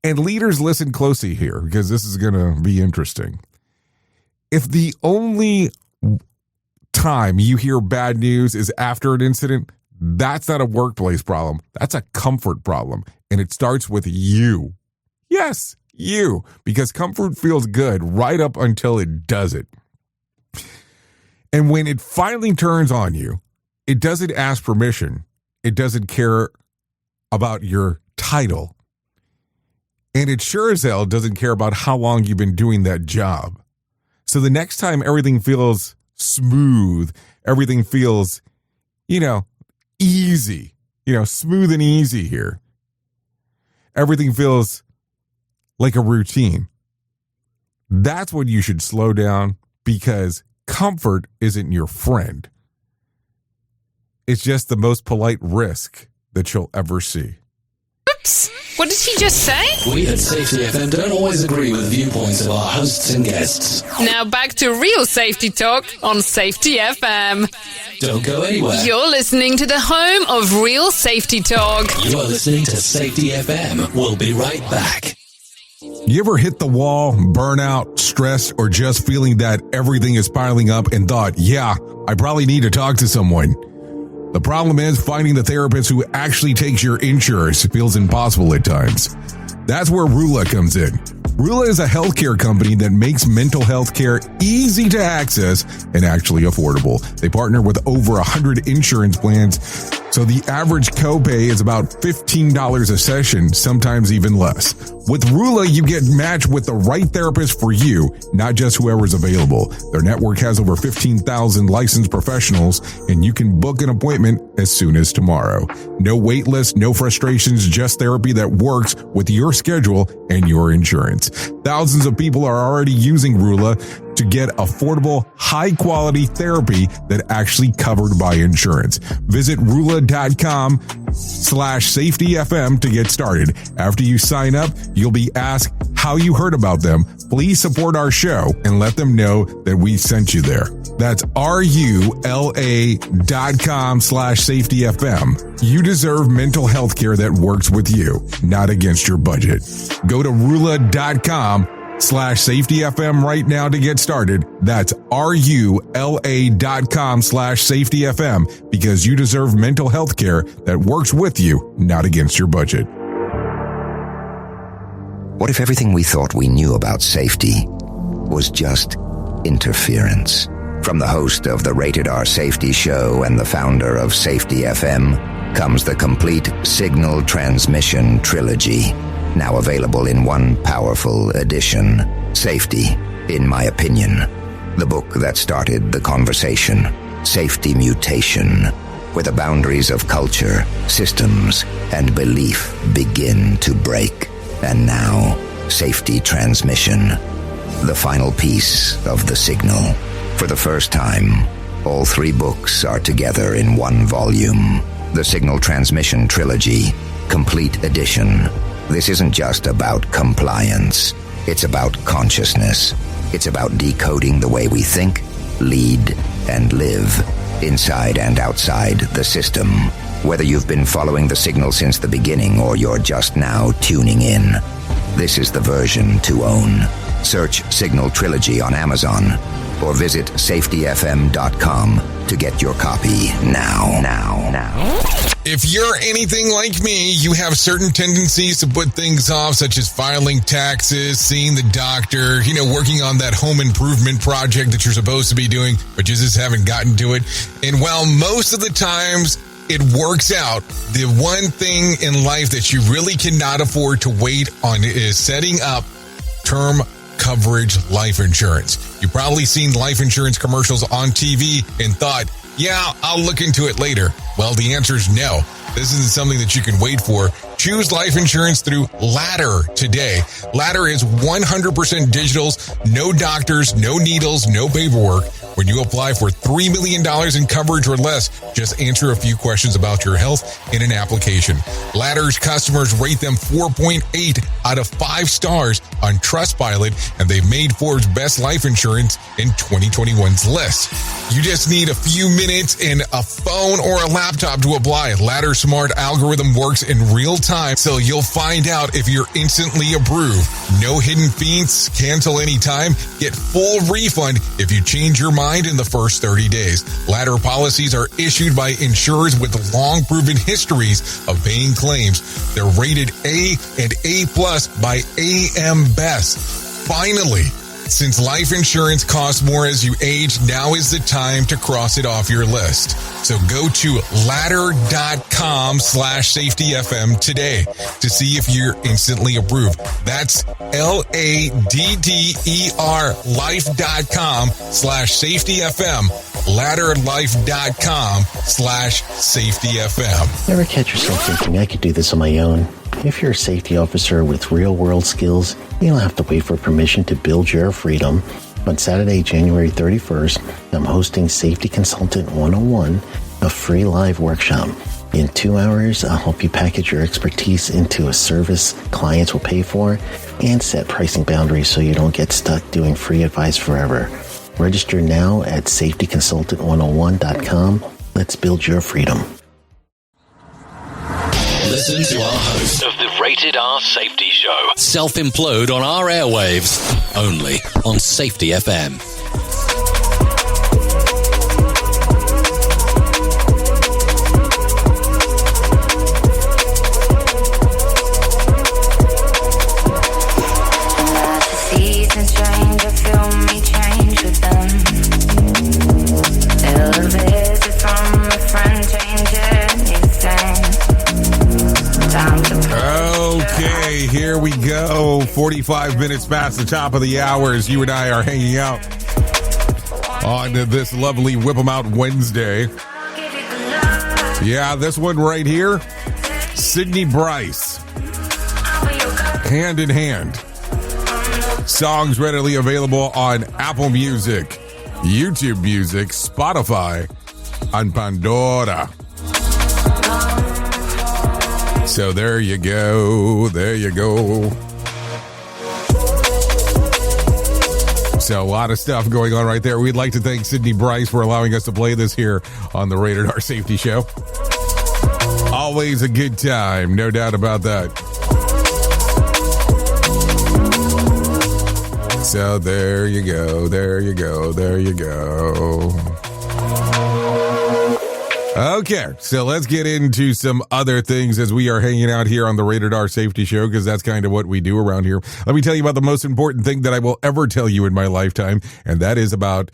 Speaker 5: And leaders, listen closely here, because this is going to be interesting. If the only time you hear bad news is after an incident, that's not a workplace problem. That's a comfort problem. And it starts with you. Yes, you, because comfort feels good right up until it doesn't. And when it finally turns on you, it doesn't ask permission. It doesn't care about your title. And it sure as hell doesn't care about how long you've been doing that job. So the next time everything feels smooth, everything feels, easy, smooth and easy here. Everything feels like a routine. That's when you should slow down, because comfort isn't your friend. It's just the most polite risk that you'll ever see.
Speaker 1: Oops! What did he just say?
Speaker 19: We at Safety FM don't always agree with viewpoints of our hosts and guests.
Speaker 1: Now back to real safety talk on Safety FM.
Speaker 19: Don't go anywhere.
Speaker 1: You're listening to the home of real safety talk.
Speaker 19: You are listening to Safety FM. We'll be right back.
Speaker 5: You ever hit the wall, burnout, stress, or just feeling that everything is piling up and thought, yeah, I probably need to talk to someone? The problem is finding the therapist who actually takes your insurance feels impossible at times. That's where Rula comes in. Rula is a healthcare company that makes mental health care easy to access and actually affordable. They partner with over 100 insurance plans, so the average copay is about $15 a session, sometimes even less. With Rula, you get matched with the right therapist for you, not just whoever's available. Their network has over 15,000 licensed professionals, and you can book an appointment as soon as tomorrow. No wait list, no frustrations, just therapy that works with your schedule and your insurance. Thousands of people are already using Rula to get affordable, high-quality therapy that actually covered by insurance. Visit Rula.com/safetyfm to get started. After you sign up, you'll be asked how you heard about them. Please support our show and let them know that we sent you there. That's RULA.com/safetyfm. You deserve mental health care that works with you, not against your budget. Go to Rula.com/safetyfm right now to get started. That's RULA.com/safetyfm, because you deserve mental health care that works with you, not against your budget.
Speaker 21: What if everything we thought we knew about safety was just interference? From the host of the Rated R Safety Show and the founder of Safety FM comes the complete signal transmission trilogy, now available in one powerful edition. Safety, in my opinion, the book that started the conversation. Safety Mutation, where the boundaries of culture, systems, and belief begin to break. And now, Safety Transmission, the final piece of the signal. For the first time, all three books are together in one volume. The Signal Transmission Trilogy, Complete Edition. This isn't just about compliance. It's about consciousness. It's about decoding the way we think, lead, and live, inside and outside the system. Whether you've been following the signal since the beginning or you're just now tuning in, this is the version to own. Search Signal Trilogy on Amazon or visit safetyfm.com to get your copy now.
Speaker 5: If you're anything like me, you have certain tendencies to put things off, such as filing taxes, seeing the doctor, working on that home improvement project that you're supposed to be doing, but you just haven't gotten to it. And while most of the times it works out, the one thing in life that you really cannot afford to wait on is setting up term coverage life insurance. You've probably seen life insurance commercials on TV and thought, yeah, I'll look into it later. Well, the answer is no. This isn't something that you can wait for. Choose life insurance through Ladder today. Ladder is 100% digitals, no doctors, no needles, no paperwork. When you apply for $3 million in coverage or less, just answer a few questions about your health in an application. Ladder's customers rate them 4.8 out of 5 stars on Trustpilot, and they've made Forbes' best life insurance in 2021's list. You just need a few minutes and a phone or a laptop to apply. Ladder's smart algorithm works in real time, so you'll find out if you're instantly approved. No hidden fees, cancel anytime, get full refund if you change your mind declined in the first 30 days. Ladder policies are issued by insurers with long proven histories of paying claims. They're rated A and A+ by AM Best. Finally, since life insurance costs more as you age, now is the time to cross it off your list. So go to ladder.com/safetyfm today to see if you're instantly approved. That's LADDER life.com/safetyfm. ladderlife.com/safetyfm.
Speaker 2: Ever catch yourself thinking, I could do this on my own? If you're a safety officer with real-world skills, you don't have to wait for permission to build your freedom. On Saturday, January 31st, I'm hosting Safety Consultant 101, a free live workshop. In 2 hours, I'll help you package your expertise into a service clients will pay for and set pricing boundaries so you don't get stuck doing free advice forever. Register now at safetyconsultant101.com. Let's build your freedom.
Speaker 19: Listen to our host of the Rated R Safety Show. Self-implode on our airwaves. Only on Safety FM.
Speaker 22: Seasons change, I feel me change with them. A visit from a friend change anything.
Speaker 5: Okay, here we go. 45 minutes past the top of the hour as you and I are hanging out on this lovely Whip 'em Out Wednesday. Yeah, this one right here, Sydney Bryce, Hand in Hand. Songs readily available on Apple Music, YouTube Music, Spotify, and Pandora. So there you go. There you go. So a lot of stuff going on right there. We'd like to thank Sydney Bryce for allowing us to play this here on the Rated R Safety Show. Always a good time, no doubt about that. So there you go, there you go, there you go. Okay, so let's get into some other things as we are hanging out here on the Rated R Safety Show, because that's kind of what we do around here. Let me tell you about the most important thing that I will ever tell you in my lifetime, and that is about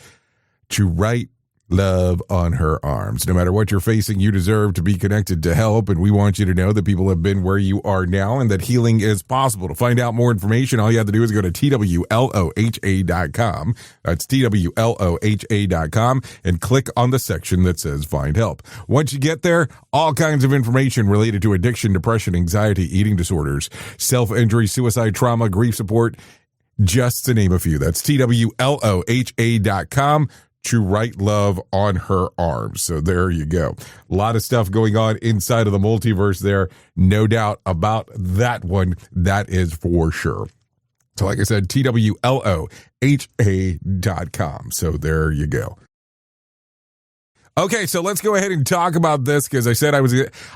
Speaker 5: to write love on her arms. No matter what you're facing, you deserve to be connected to help, and we want you to know that people have been where you are now and that healing is possible. To find out more information, all you have to do is go to TWLOHA.com. That's TWLOHA.com and click on the section that says Find Help. Once you get there, all kinds of information related to addiction, depression, anxiety, eating disorders, self-injury, suicide, trauma, grief support, just to name a few. That's TWLOHA.com. To write love on her arms. So there you go. A lot of stuff going on inside of the multiverse there. No doubt about that one. That is for sure. So like I said, TWLOHA.com. So there you go. Okay, so let's go ahead and talk about this because I said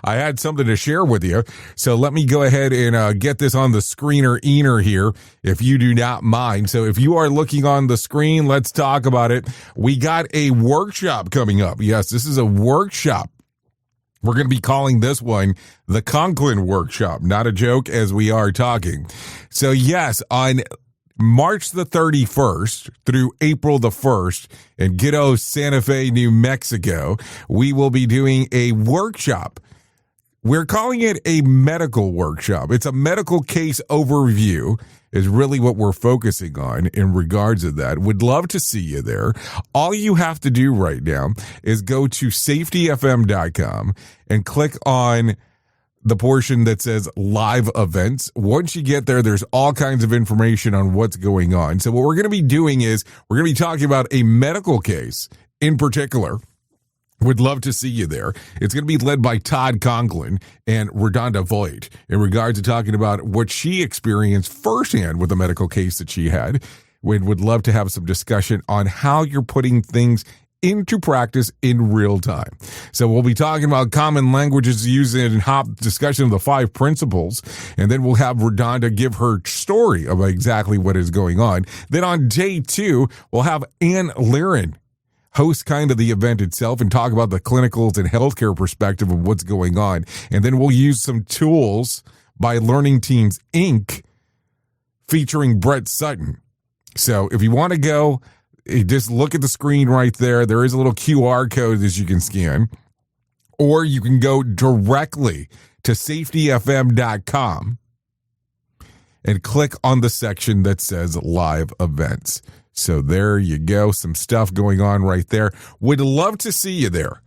Speaker 5: I had something to share with you. So let me go ahead and get this on the screener here, if you do not mind. So if you are looking on the screen, let's talk about it. We got a workshop coming up. Yes, this is a workshop. We're going to be calling this one the Conklin Workshop. Not a joke as we are talking. So yes, on March the 31st through April the 1st in Ghetto, Santa Fe, New Mexico, we will be doing a workshop. We're calling it a medical workshop. It's a medical case overview is really what we're focusing on in regards to that. Would love to see you there. All you have to do right now is go to safetyfm.com and click on the portion that says live events. Once you get there, there's all kinds of information on what's going on. So what we're going to be doing is we're going to be talking about a medical case in particular. Would love to see you there. It's going to be led by Todd Conklin and Redonda Voigt in regards to talking about what she experienced firsthand with the medical case that she had. We would love to have some discussion on how you're putting things into practice in real time. So we'll be talking about common languages used in discussion of the 5 principles, and then we'll have Redonda give her story about exactly what is going on. Then on day 2, we'll have Ann Liren host kind of the event itself and talk about the clinicals and healthcare perspective of what's going on. And then we'll use some tools by Learning Teams Inc. featuring Brett Sutton. So if you want to go, just look at the screen right there. There is a little QR code that you can scan. Or you can go directly to safetyfm.com and click on the section that says live events. So there you go. Some stuff going on right there. Would love to see you there.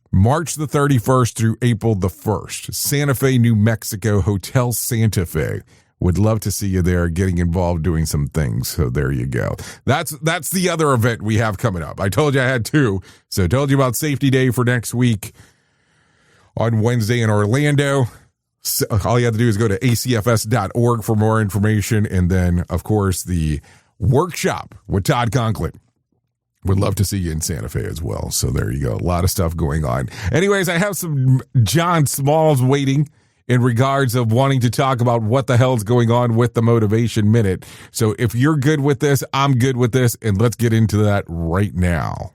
Speaker 5: March the 31st through April the 1st. Santa Fe, New Mexico, Hotel Santa Fe. Would love to see you there getting involved doing some things. So there you go. That's the other event we have coming up. I told you I had two. So I told you about Safety Day for next week on Wednesday in Orlando. So all you have to do is go to acfs.org for more information. And then, of course, the workshop with Todd Conklin. Would love to see you in Santa Fe as well. So there you go. A lot of stuff going on. Anyways, I have some John Smalls waiting in regards of wanting to talk about what the hell's going on with the Motivation Minute. So if you're good with this, I'm good with this, and let's get into that right now.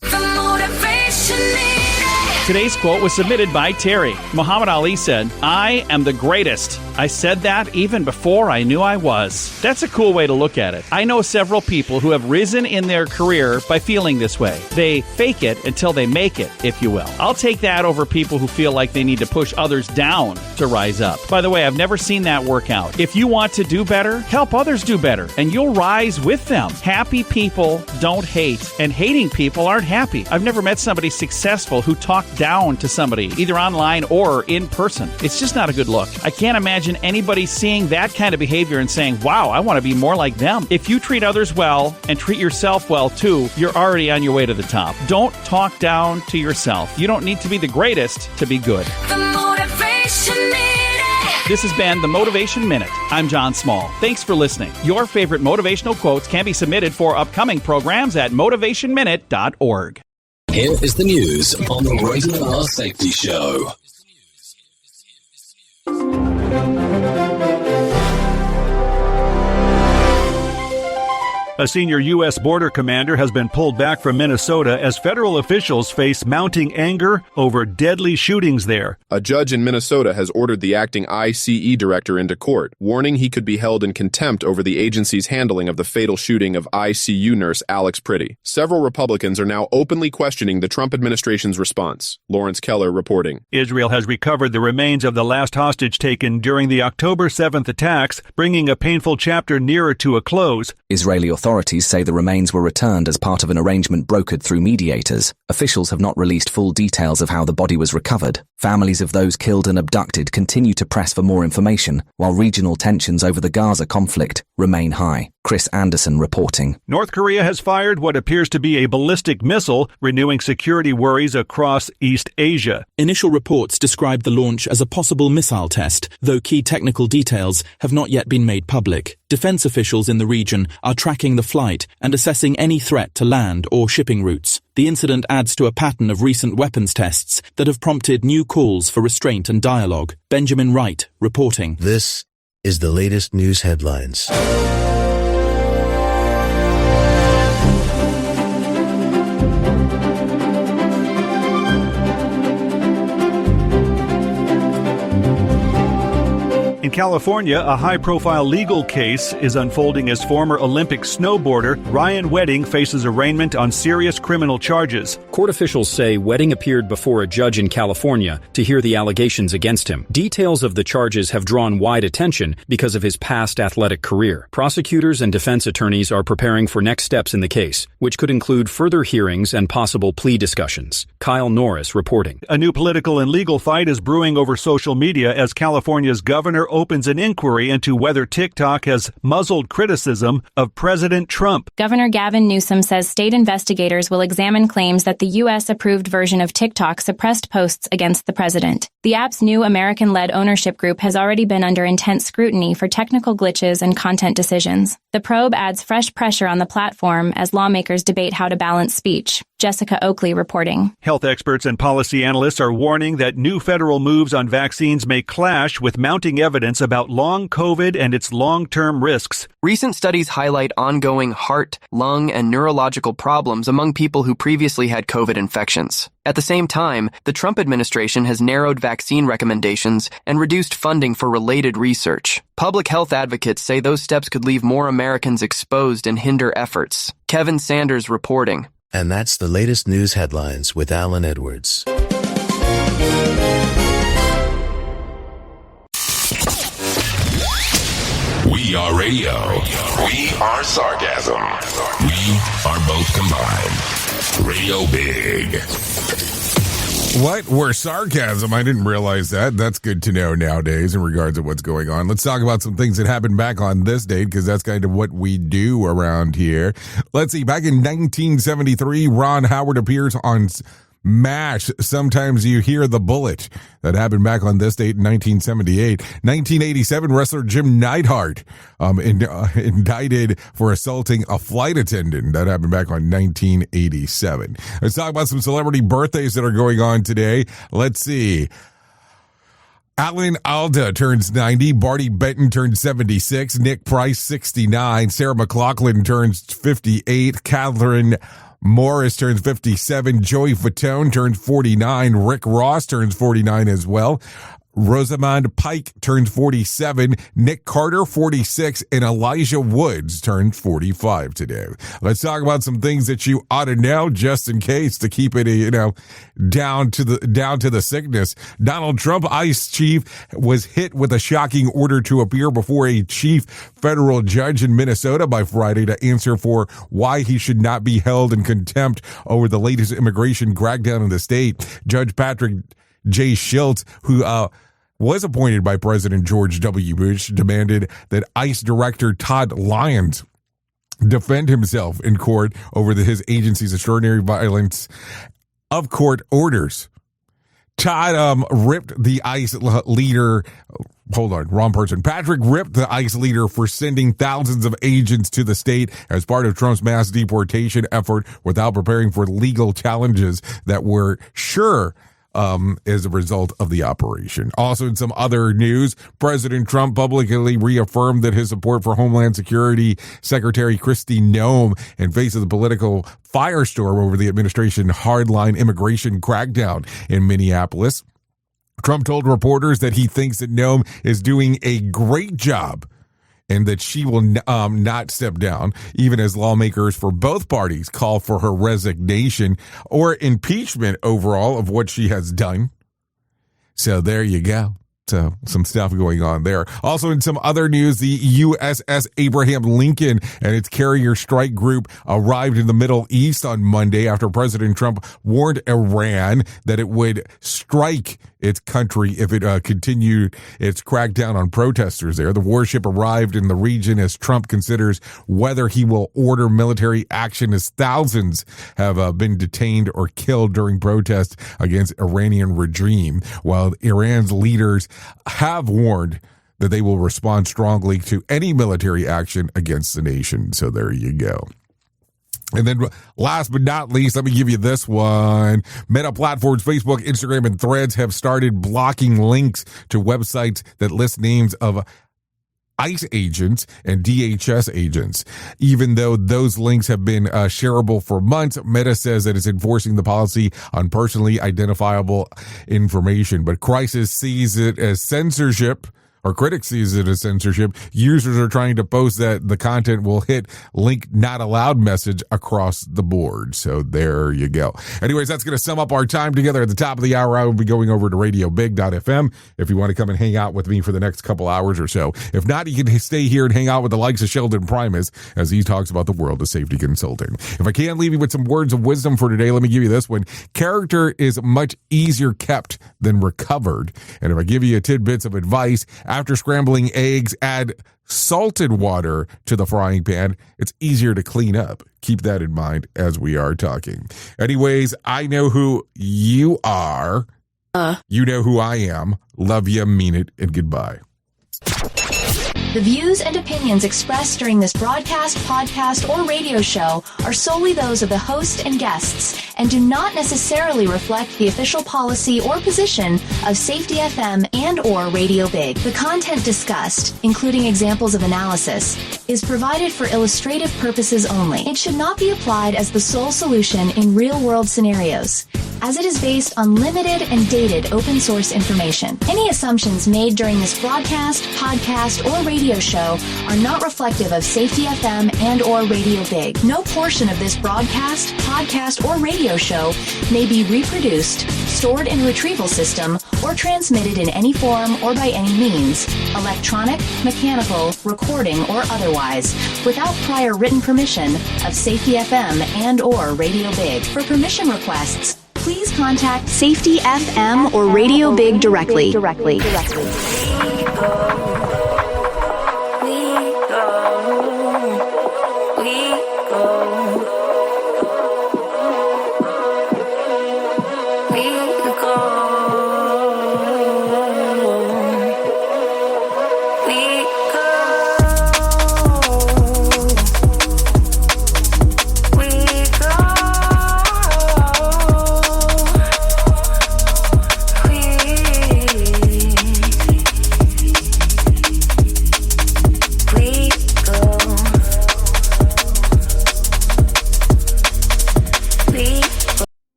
Speaker 3: The Motivation Minute.
Speaker 4: Today's quote was submitted by Terry. Muhammad Ali said, "I am the greatest. I said that even before I knew I was." That's a cool way to look at it. I know several people who have risen in their career by feeling this way. They fake it until they make it, if you will. I'll take that over people who feel like they need to push others down to rise up. By the way, I've never seen that work out. If you want to do better, help others do better, and you'll rise with them. Happy people don't hate, and hating people aren't happy. I've never met somebody successful who talked down to somebody, either online or in person. It's just not a good look. I can't imagine anybody seeing that kind of behavior and saying, wow, I want to be more like them. If you treat others well and treat yourself well too, you're already on your way to the top. Don't talk down to yourself. You don't need to be the greatest to be good.
Speaker 3: The Motivation Minute.
Speaker 4: This has been the Motivation Minute. I'm John Small. Thanks for listening. Your favorite motivational quotes can be submitted for upcoming programs at motivationminute.org.
Speaker 19: Here is the news on the Rated R Safety Show.
Speaker 23: A senior U.S. border commander has been pulled back from Minnesota as federal officials face mounting anger over deadly shootings there.
Speaker 24: A judge in Minnesota has ordered the acting ICE director into court, warning he could be held in contempt over the agency's handling of the fatal shooting of ICU nurse Alex Priddy. Several Republicans are now openly questioning the Trump administration's response. Lawrence Keller reporting.
Speaker 23: Israel has recovered the remains of the last hostage taken during the October 7th attacks, bringing a painful chapter nearer to a close.
Speaker 25: Israeli authorities say the remains were returned as part of an arrangement brokered through mediators. Officials have not released full details of how the body was recovered. Families of those killed and abducted continue to press for more information, while regional tensions over the Gaza conflict remain high. Chris Anderson reporting.
Speaker 23: North Korea has fired what appears to be a ballistic missile, renewing security worries across East Asia.
Speaker 26: Initial reports describe the launch as a possible missile test, though key technical details have not yet been made public. Defense officials in the region are tracking the flight and assessing any threat to land or shipping routes. The incident adds to a pattern of recent weapons tests that have prompted new calls for restraint and dialogue. Benjamin Wright reporting.
Speaker 27: This is the latest news headlines.
Speaker 23: In California, a high-profile legal case is unfolding as former Olympic snowboarder Ryan Wedding faces arraignment on serious criminal charges.
Speaker 28: Court officials say Wedding appeared before a judge in California to hear the allegations against him. Details of the charges have drawn wide attention because of his past athletic career. Prosecutors and defense attorneys are preparing for next steps in the case, which could include further hearings and possible plea discussions. Kyle Norris reporting.
Speaker 23: A new political and legal fight is brewing over social media as California's governor opens an inquiry into whether TikTok has muzzled criticism of President Trump.
Speaker 29: Governor Gavin Newsom says state investigators will examine claims that the U.S.-approved version of TikTok suppressed posts against the president. The app's new American-led ownership group has already been under intense scrutiny for technical glitches and content decisions. The probe adds fresh pressure on the platform as lawmakers debate how to balance speech. Jessica Oakley reporting.
Speaker 23: Health experts and policy analysts are warning that new federal moves on vaccines may clash with mounting evidence about long COVID and its long-term risks.
Speaker 6: Recent studies highlight ongoing heart, lung, and neurological problems among people who previously had COVID infections. At the same time, the Trump administration has narrowed vaccine recommendations and reduced funding for related research. Public health advocates say those steps could leave more Americans exposed and hinder efforts. Kevin Sanders reporting.
Speaker 27: And that's the latest news headlines with Alan Edwards.
Speaker 7: We are radio. We are sarcasm. We are both combined. Radio Big.
Speaker 5: What? We're sarcasm? I didn't realize that. That's good to know nowadays in regards to what's going on. Let's talk about some things that happened back on this date, because that's kind of what we do around here. Let's see. Back in 1973, Ron Howard appears on MASH. Sometimes you hear the bullet. That happened back on this date in 1978. 1987, wrestler Jim Neidhart indicted for assaulting a flight attendant. That happened back on 1987. Let's talk about some celebrity birthdays that are going on today. Let's see. Alan Alda turns 90, Barty Benton turns 76, Nick Price 69, Sarah McLachlan turns 58, Catherine Morris turns 57, Joey Fatone turns 49, Rick Ross turns 49 as well, Rosamund Pike turns 47, Nick Carter 46, and Elijah Woods turns 45 today. Let's talk about some things that you ought to know just in case, to keep it, down to the sickness. Donald Trump, ICE chief, was hit with a shocking order to appear before a chief federal judge in Minnesota by Friday to answer for why he should not be held in contempt over the latest immigration crackdown in the state. Judge Patrick J. Schiltz, who was appointed by President George W. Bush, demanded that ICE Director Todd Lyons defend himself in court over his agency's extraordinary violence of court orders. Todd ripped the ICE leader. Hold on, wrong person. Patrick ripped the ICE leader for sending thousands of agents to the state as part of Trump's mass deportation effort without preparing for legal challenges that were sure as a result of the operation. Also, in some other news, President Trump publicly reaffirmed that his support for Homeland Security Secretary Kristi Noem in face of the political firestorm over the administration's hardline immigration crackdown in Minneapolis. Trump told reporters that he thinks that Noem is doing a great job and that she will not step down, even as lawmakers for both parties call for her resignation or impeachment overall of what she has done. So there you go. So some stuff going on there. Also, in some other news, the USS Abraham Lincoln and its carrier strike group arrived in the Middle East on Monday after President Trump warned Iran that it would strike its country if it continued its crackdown on protesters there. The warship arrived in the region as Trump considers whether he will order military action, as thousands have been detained or killed during protests against Iranian regime, while Iran's leaders have warned that they will respond strongly to any military action against the nation. So there you go. And then last but not least, let me give you this one. Meta platforms Facebook, Instagram, and Threads have started blocking links to websites that list names of ICE agents and DHS agents. Even though those links have been shareable for months, Meta says that it's enforcing the policy on personally identifiable information. But Crisis sees it as censorship, or critics sees it as censorship. Users are trying to post that the content will hit link not allowed message across the board. So there you go. Anyways, that's going to sum up our time together. At the top of the hour, I will be going over to radiobig.fm if you want to come and hang out with me for the next couple hours or so. If not, you can stay here and hang out with the likes of Sheldon Primus as he talks about the world of safety consulting. If I can't leave you with some words of wisdom for today, let me give you this one. Character is much easier kept than recovered. And if I give you tidbits of advice, after scrambling eggs, add salted water to the frying pan. It's easier to clean up. Keep that in mind as we are talking. Anyways, I know who you are. You know who I am. Love ya, mean it, and goodbye.
Speaker 8: The views and opinions expressed during this broadcast, podcast, or radio show are solely those of the host and guests and do not necessarily reflect the official policy or position of Safety FM and or Radio Big. The content discussed, including examples of analysis, is provided for illustrative purposes only. It should not be applied as the sole solution in real-world scenarios, as it is based on limited and dated open source information. Any assumptions made during this broadcast, podcast, or radio show are not reflective of Safety FM and or Radio Big. No portion of this broadcast, podcast, or radio show may be reproduced, stored in a retrieval system, or transmitted in any form or by any means, electronic, mechanical, recording, or otherwise, without prior written permission of Safety FM and or Radio Big. For permission requests, please contact Safety FM or Radio Big directly.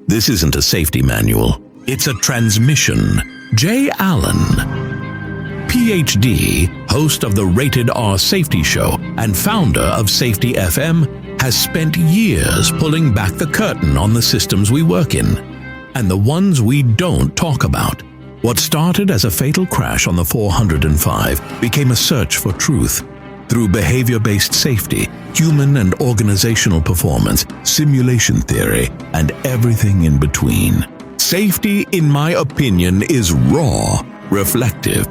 Speaker 14: This isn't a safety manual. It's a transmission. Jay Allen, PhD, host of the Rated R Safety Show and founder of Safety FM, has spent years pulling back the curtain on the systems we work in and the ones we don't talk about. What started as a fatal crash on the 405 became a search for truth. Through behavior-based safety, human and organizational performance, simulation theory, and everything in between. Safety, in my opinion, is raw, reflective,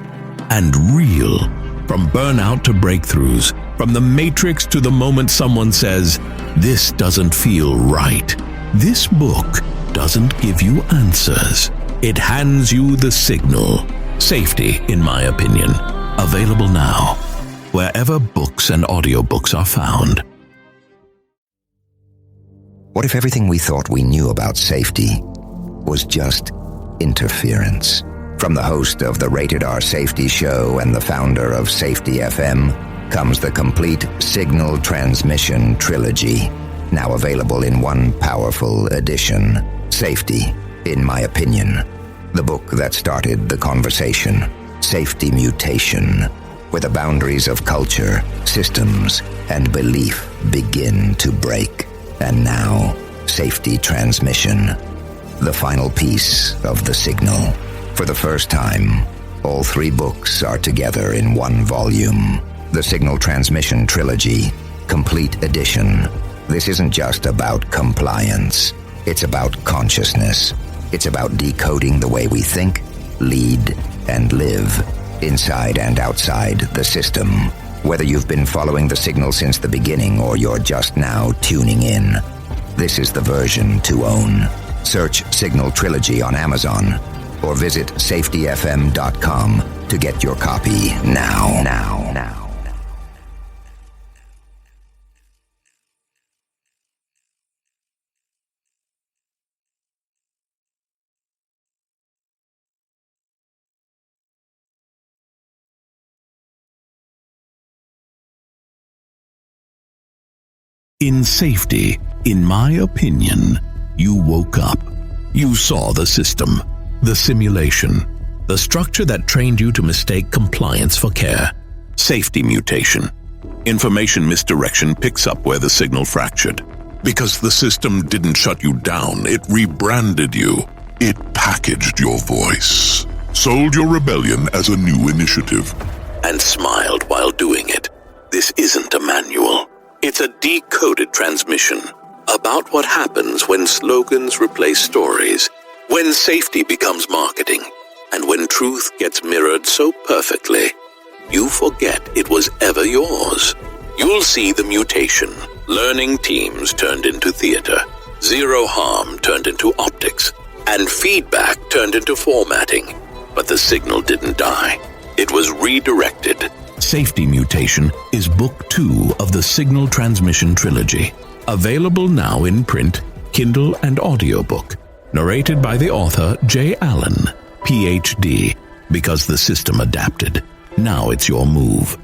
Speaker 14: and real. From burnout to breakthroughs, from the matrix to the moment someone says, "This doesn't feel right." This book doesn't give you answers. It hands you the signal. Safety, in my opinion. Available now, wherever books and audiobooks are found.
Speaker 21: What if everything we thought we knew about safety was just interference? From the host of the Rated R Safety Show and the founder of Safety FM comes the complete signal transmission trilogy, now available in one powerful edition. Safety, in my opinion. The book that started the conversation. Safety Mutation, where the boundaries of culture, systems, and belief begin to break. And now, Safety Transmission, the final piece of the signal. For the first time, all three books are together in one volume. The Signal Transmission Trilogy, Complete Edition. This isn't just about compliance. It's about consciousness. It's about decoding the way we think, lead, and live, inside and outside the system. Whether you've been following the signal since the beginning or you're just now tuning in, this is the version to own. Search Signal Trilogy on Amazon or visit safetyfm.com to get your copy now.
Speaker 14: In safety, in my opinion, you woke up. You saw the system, the simulation, the structure that trained you to mistake compliance for care. Safety mutation. Information misdirection picks up where the signal fractured. Because the system didn't shut you down, it rebranded you. It packaged your voice, sold your rebellion as a new initiative, and smiled while doing it. This isn't a manual. It's a decoded transmission about what happens when slogans replace stories, when safety becomes marketing, and when truth gets mirrored so perfectly, you forget it was ever yours. You'll see the mutation, learning teams turned into theater, Zero harm turned into optics, and feedback turned into formatting. But the signal didn't die. It was redirected. Safety Mutation is Book 2 of the Signal Transmission Trilogy. Available now in print, Kindle, and audiobook. Narrated by the author J. Allen, Ph.D. Because the system adapted. Now it's your move.